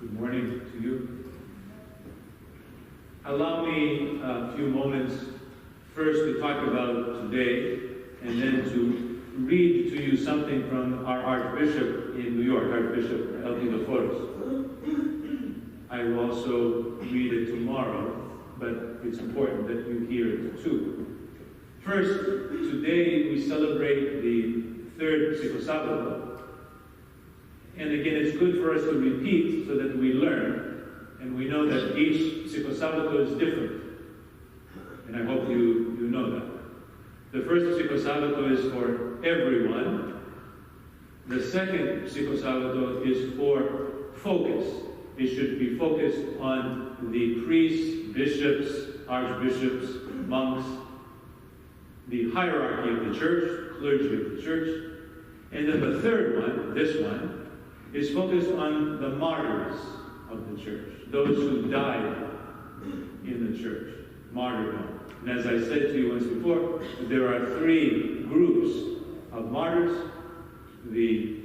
Good morning to you. Allow me a few moments first to talk about today and then to read to you something from our Archbishop in New York, Archbishop Eltinoforos. I will also read it tomorrow, but it's important that you hear it too. First, today we celebrate the third Psychosabbado. And again, it's good for us to repeat so that we learn, and we know that each Psychosabbado is different. And I hope you know that. The first Psychosabbado is for everyone. The second Psychosabbado is for focus. It should be focused on the priests, bishops, archbishops, monks, the hierarchy of the church, clergy of the church. And then the third one, this one, is focused on the martyrs of the church, those who died in the church, martyrdom. And as I said to you once before, there are three groups of martyrs: the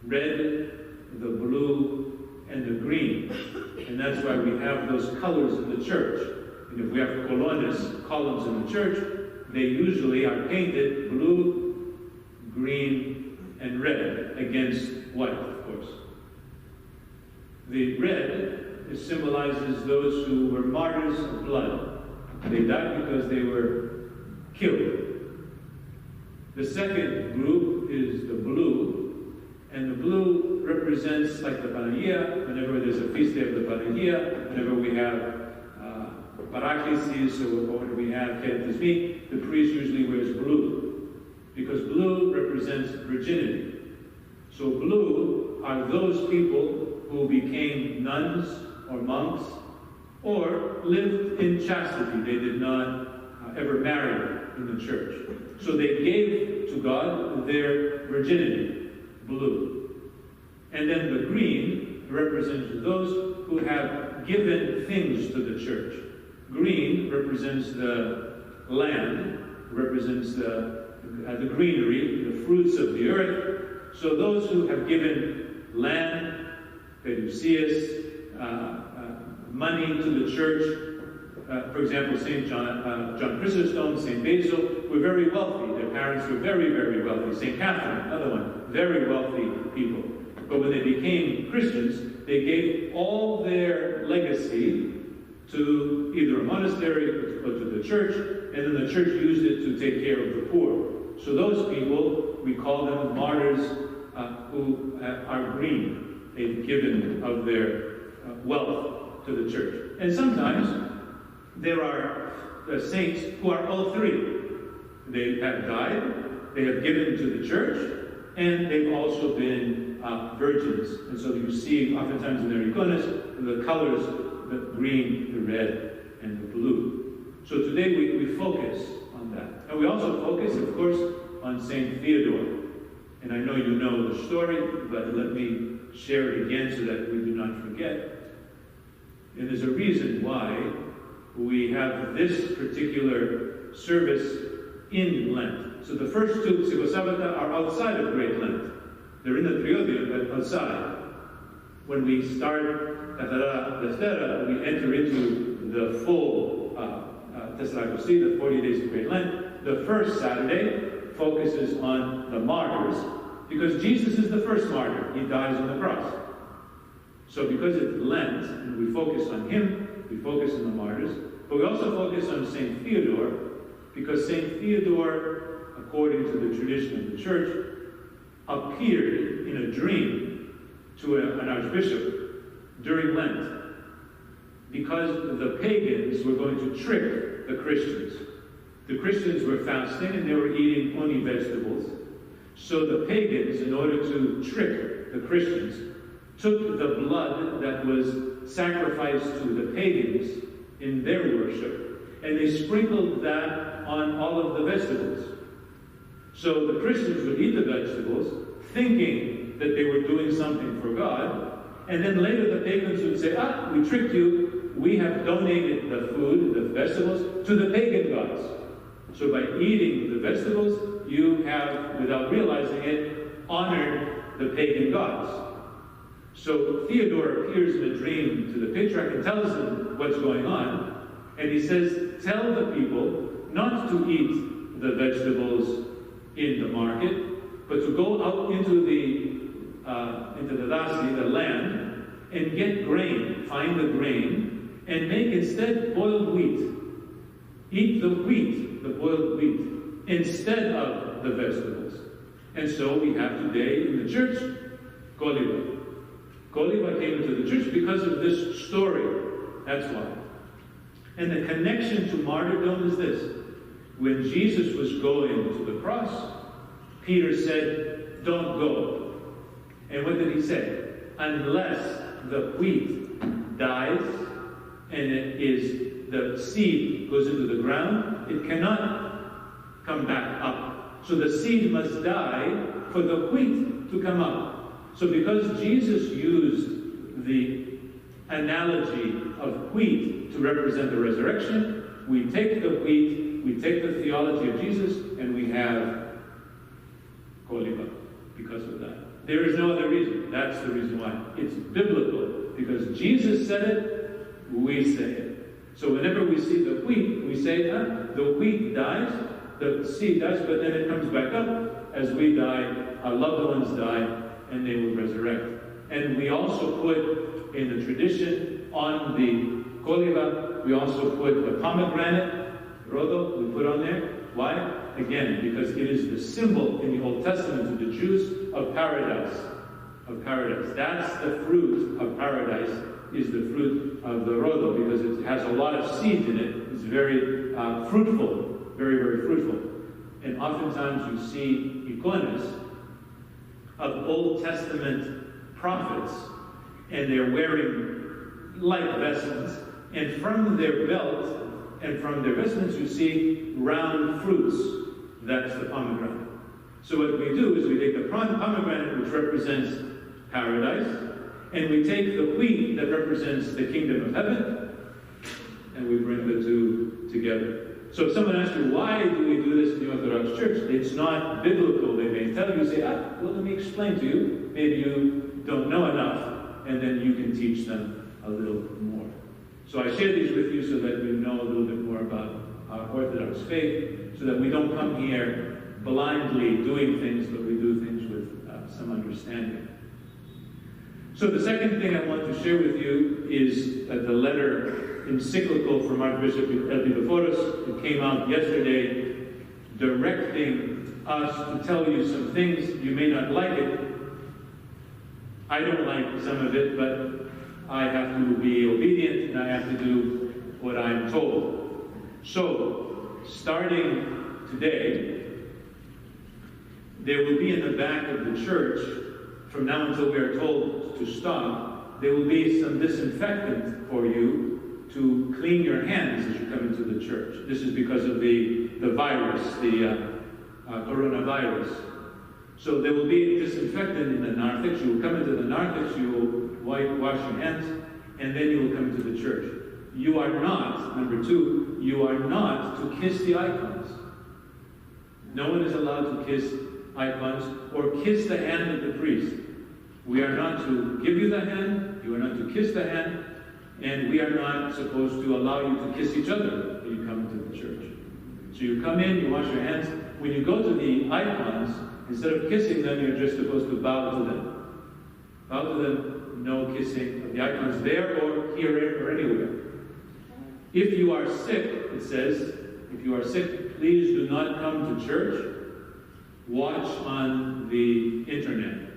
red, the blue, and the green. And that's why we have those colors in the church. And if we have columns in the church, they usually are painted blue, green, and red against white, of course. The red symbolizes those who were martyrs of blood. They died because they were killed. The second group is the blue, and the blue represents, like the Panagia, whenever there's a feast day of the Panagia, whenever we have Paraklesis or when we have Ketismi, the priest usually wears blue, because blue represents virginity. So blue are those people who became nuns or monks or lived in chastity. They did not ever marry in the church. So they gave to God their virginity, blue. And then the green represents those who have given things to the church. Green represents the land, represents the greenery, the fruits of the earth. So those who have given land, periusias, money to the church, for example, St. John Chrysostom, St. Basil, were very wealthy. Their parents were very, very wealthy. St. Catherine, another one, very wealthy people. But when they became Christians, they gave all their legacy to either a monastery or to the church, and then the church used it to take care of the poor. So those people, we call them martyrs who are green. They've given of their wealth to the church. And sometimes there are saints who are all three. They have died, they have given to the church, and they've also been virgins. And so you see, oftentimes in their iconas, the colors, the green, the red, and the blue. So today we focus on that. And we also focus, of course, on St. Theodore. And I know you know the story, but let me share it again so that we do not forget. And there's a reason why we have this particular service in Lent. So the first two Sigosabata are outside of Great Lent. They're in the Triodium, but outside. When we start Cathara Lestera, we enter into the full Tesseracosti, the 40 days of Great Lent. The first Saturday focuses on the martyrs, because Jesus is the first martyr. He dies on the cross. So because it's Lent, and we focus on him, we focus on the martyrs, but we also focus on St. Theodore, because St. Theodore, according to the tradition of the church, appeared in a dream to an archbishop during Lent, because the pagans were going to trick the Christians. The Christians were fasting and they were eating only vegetables. So the pagans, in order to trick the Christians, took the blood that was sacrificed to the pagans in their worship, and they sprinkled that on all of the vegetables. So the Christians would eat the vegetables, thinking that they were doing something for God, and then later the pagans would say, we tricked you, we have donated the food, the vegetables, to the pagan gods. So by eating the vegetables, you have, without realizing it, honored the pagan gods. So Theodore appears in a dream to the patriarch and tells him what's going on, and he says, tell the people not to eat the vegetables in the market, but to go out into the dasi, the land, and get grain, find the grain, and make instead boiled wheat. Eat the wheat, the boiled wheat, instead of the vegetables. And so we have today in the church, Koliva. Koliva came into the church because of this story. That's why. And the connection to martyrdom is this. When Jesus was going to the cross, Peter said, don't go. And what did he say? Unless the wheat dies and the seed goes into the ground, it cannot come back up. So the seed must die for the wheat to come up. So because Jesus used the analogy of wheat to represent the resurrection, we take the wheat, we take the theology of Jesus, and we have Koliva because of that. There is no other reason. That's the reason why. It's biblical. Because Jesus said it, we say it. So whenever we see the wheat, we say, the wheat dies, the seed dies, but then it comes back up. As we die, our loved ones die, and they will resurrect. And we also put, in the tradition, on the Koliva, we also put the pomegranate, rodo, we put on there. Why? Again, because it is the symbol in the Old Testament to the Jews of paradise. Of paradise. That's the fruit of paradise, is the fruit of the rodo, because it has a lot of seeds in it. It's very fruitful, very, very fruitful. And oftentimes you see iconas of Old Testament prophets, and they're wearing light vestments, and from their belt and from their vestments you see round fruits. That's the pomegranate. So what we do is we take the pomegranate, which represents paradise, and we take the wheat that represents the kingdom of heaven, and we bring the two together. So if someone asks you, why do we do this in the Orthodox Church? It's not biblical, they may tell you. Say, well, let me explain to you. Maybe you don't know enough, and then you can teach them a little more. So I share these with you so that you know a little bit more about our Orthodox faith, so that we don't come here blindly doing things, but we do things with some understanding. So the second thing I want to share with you is the letter encyclical from Archbishop Epiphanes. It came out yesterday, directing us to tell you some things. You may not like it. I don't like some of it, but I have to be obedient and I have to do what I'm told. So, starting today, there will be in the back of the church, from now until we are told to stop, there will be some disinfectant for you to clean your hands as you come into the church. This is because of the virus, the coronavirus. So there will be disinfectant in the narthex. You will come into the narthex, you will wash your hands, and then you will come into the church. You are not, number two, you are not to kiss the icons. No one is allowed to kiss icons or kiss the hand of the priest. We are not to give you the hand, you are not to kiss the hand, and we are not supposed to allow you to kiss each other when you come into the church. So you come in, you wash your hands. When you go to the icons, instead of kissing them, you're just supposed to bow to them. Bow to them, no kissing of the icons there or here or anywhere. If you are sick, it says, if you are sick, please do not come to church. Watch on the internet.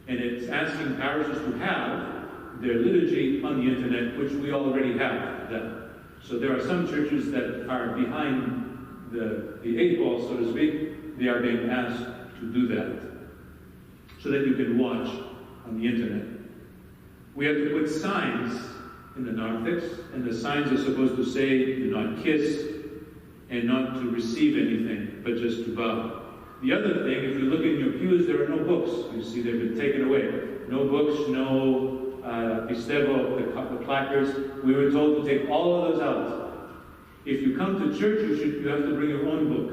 And it's asking parishes to have their liturgy on the internet, which we already have that. So there are some churches that are behind the eight ball, so to speak. They are being asked to do that, so that you can watch on the internet. We have to put signs in the narthex, and the signs are supposed to say, do not kiss, and not to receive anything, but just to bow. The other thing, if you look in your pews, there are no books. You see, they've been taken away. No books, no pistevo, the placards. We were told to take all of those out. If you come to church, you have to bring your own book.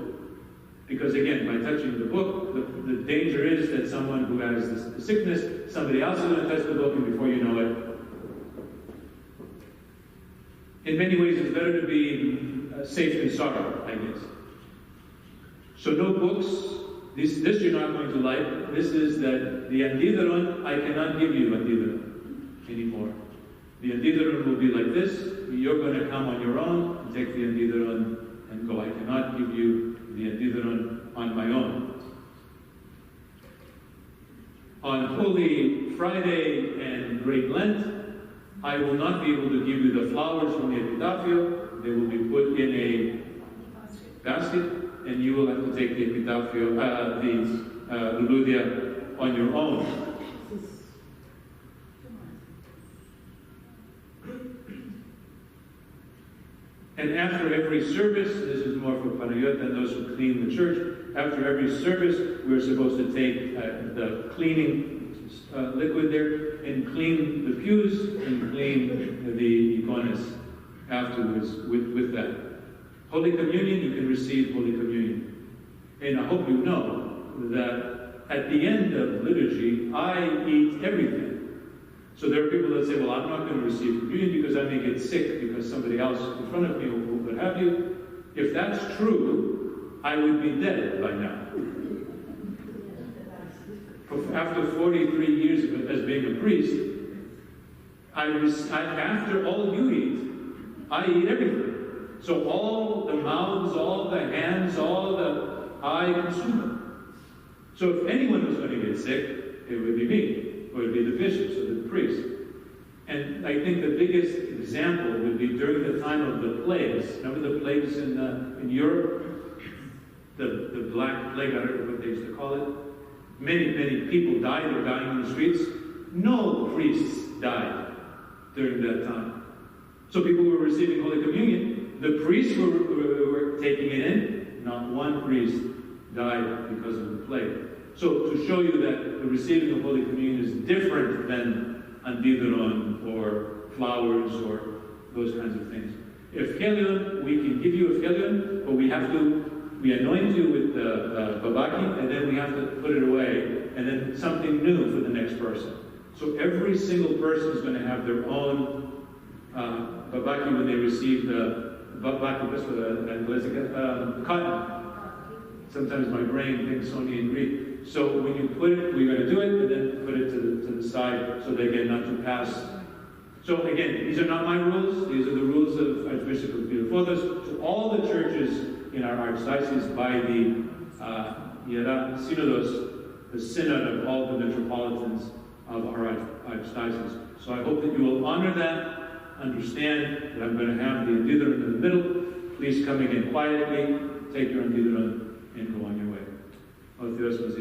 Because again, by touching the book, the danger is that someone who has the sickness, somebody else is going to touch the book, and before you know it. In many ways, it's better to be safe than sorry, I guess. So no books. This you're not going to like. This is that the andidaron, I cannot give you andidaron anymore. The andidaron will be like this. You're going to come on your own and take the andidaron and go. I cannot give you the andidaron on my own. On Holy Friday and Great Lent, I will not be able to give you the flowers from the epitafio. They will be put in a basket, and you will have to take the epitafio, the Luludia on your own. And after every service, this is more for Panayot and those who clean the church, after every service, we're supposed to take the cleaning liquid there and clean the pews and clean the icones afterwards with that. Holy Communion, you can receive Holy Communion. And I hope you know that at the end of liturgy, I eat everything. So there are people that say, well, I'm not going to receive communion because I may get sick because somebody else in front of me will what have you. If that's true, I would be dead by now. After 43 years as being a priest, after all you eat, I eat everything. So all the mouths, all the hands, I consume them. So if anyone was going to get sick, it would be me. Or it would be the bishops or the priests. And I think the biggest example would be during the time of the plagues. Remember the plagues in Europe? The Black Plague, I don't know what they used to call it. Many, many people died. They were dying in the streets. No priests died during that time. So people were receiving Holy Communion. The priests were taking it in. Not one priest died because of the plague. So to show you that the receiving of Holy Communion is different than andiveron or flowers or those kinds of things. Evangelion, we can give you Evangelion, but we anoint you with the babaki, and then we have to put it away, and then something new for the next person. So every single person is going to have their own babaki when they receive the babaki, cotton. Sometimes my brain thinks only in Greek. So when you put it, we're going to do it, and then put it to the side so they get not to pass. So again, these are not my rules. These are the rules of Archbishop of Orthodox to all the churches in our archdiocese by the Synodos, the synod of all the metropolitans of our archdiocese. So I hope that you will honor that, understand that I'm going to have the andiveron in the middle. Please come again quietly, take your andiveron, and go on your way. Oh, Dios nos